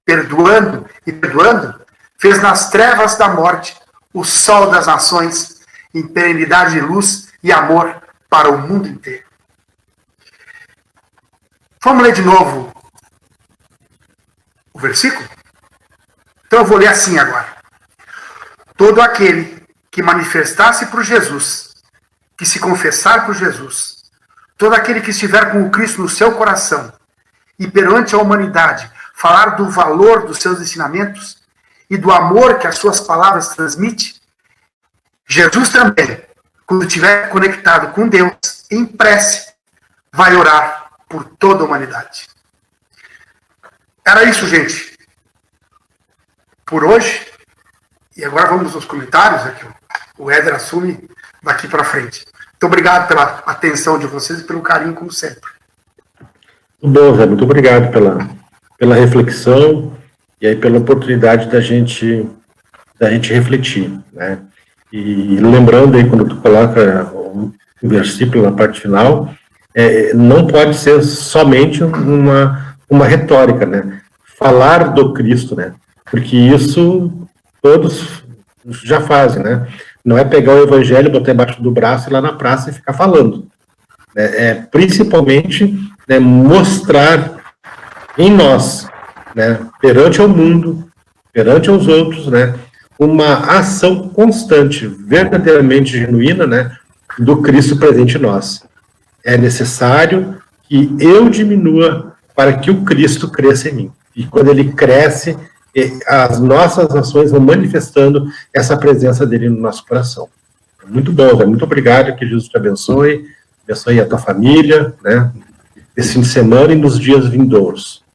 perdoando, fez nas trevas da morte o sol das nações, em perenidade de luz e amor para o mundo inteiro. Vamos ler de novo o versículo? Então eu vou ler assim agora. Todo aquele que manifestar-se por Jesus, que se confessar por Jesus, todo aquele que estiver com o Cristo no seu coração e perante a humanidade, falar do valor dos seus ensinamentos e do amor que as suas palavras transmitem, Jesus também, quando estiver conectado com Deus, em prece, vai orar por toda a humanidade. Era isso, gente. Por hoje. E agora vamos aos comentários, aqui o Éder assume daqui para frente. Muito obrigado pela atenção de vocês e pelo carinho, como sempre. Muito bom, Zé. Muito obrigado pela reflexão e aí pela oportunidade da gente refletir, né? E lembrando aí, quando tu coloca o versículo na parte final, não pode ser somente uma retórica, né? Falar do Cristo, né? Porque isso todos já fazem, né? Não é pegar o evangelho, botar embaixo do braço e ir lá na praça e ficar falando. Principalmente, né, mostrar em nós, né, perante ao mundo, perante aos outros, né, uma ação constante, verdadeiramente genuína, né, do Cristo presente em nós. É necessário que eu diminua para que o Cristo cresça em mim. E quando ele cresce, as nossas ações vão manifestando essa presença dele no nosso coração. Muito bom, Zé. Muito obrigado, que Jesus te abençoe a tua família, né, esse fim de semana e nos dias vindouros.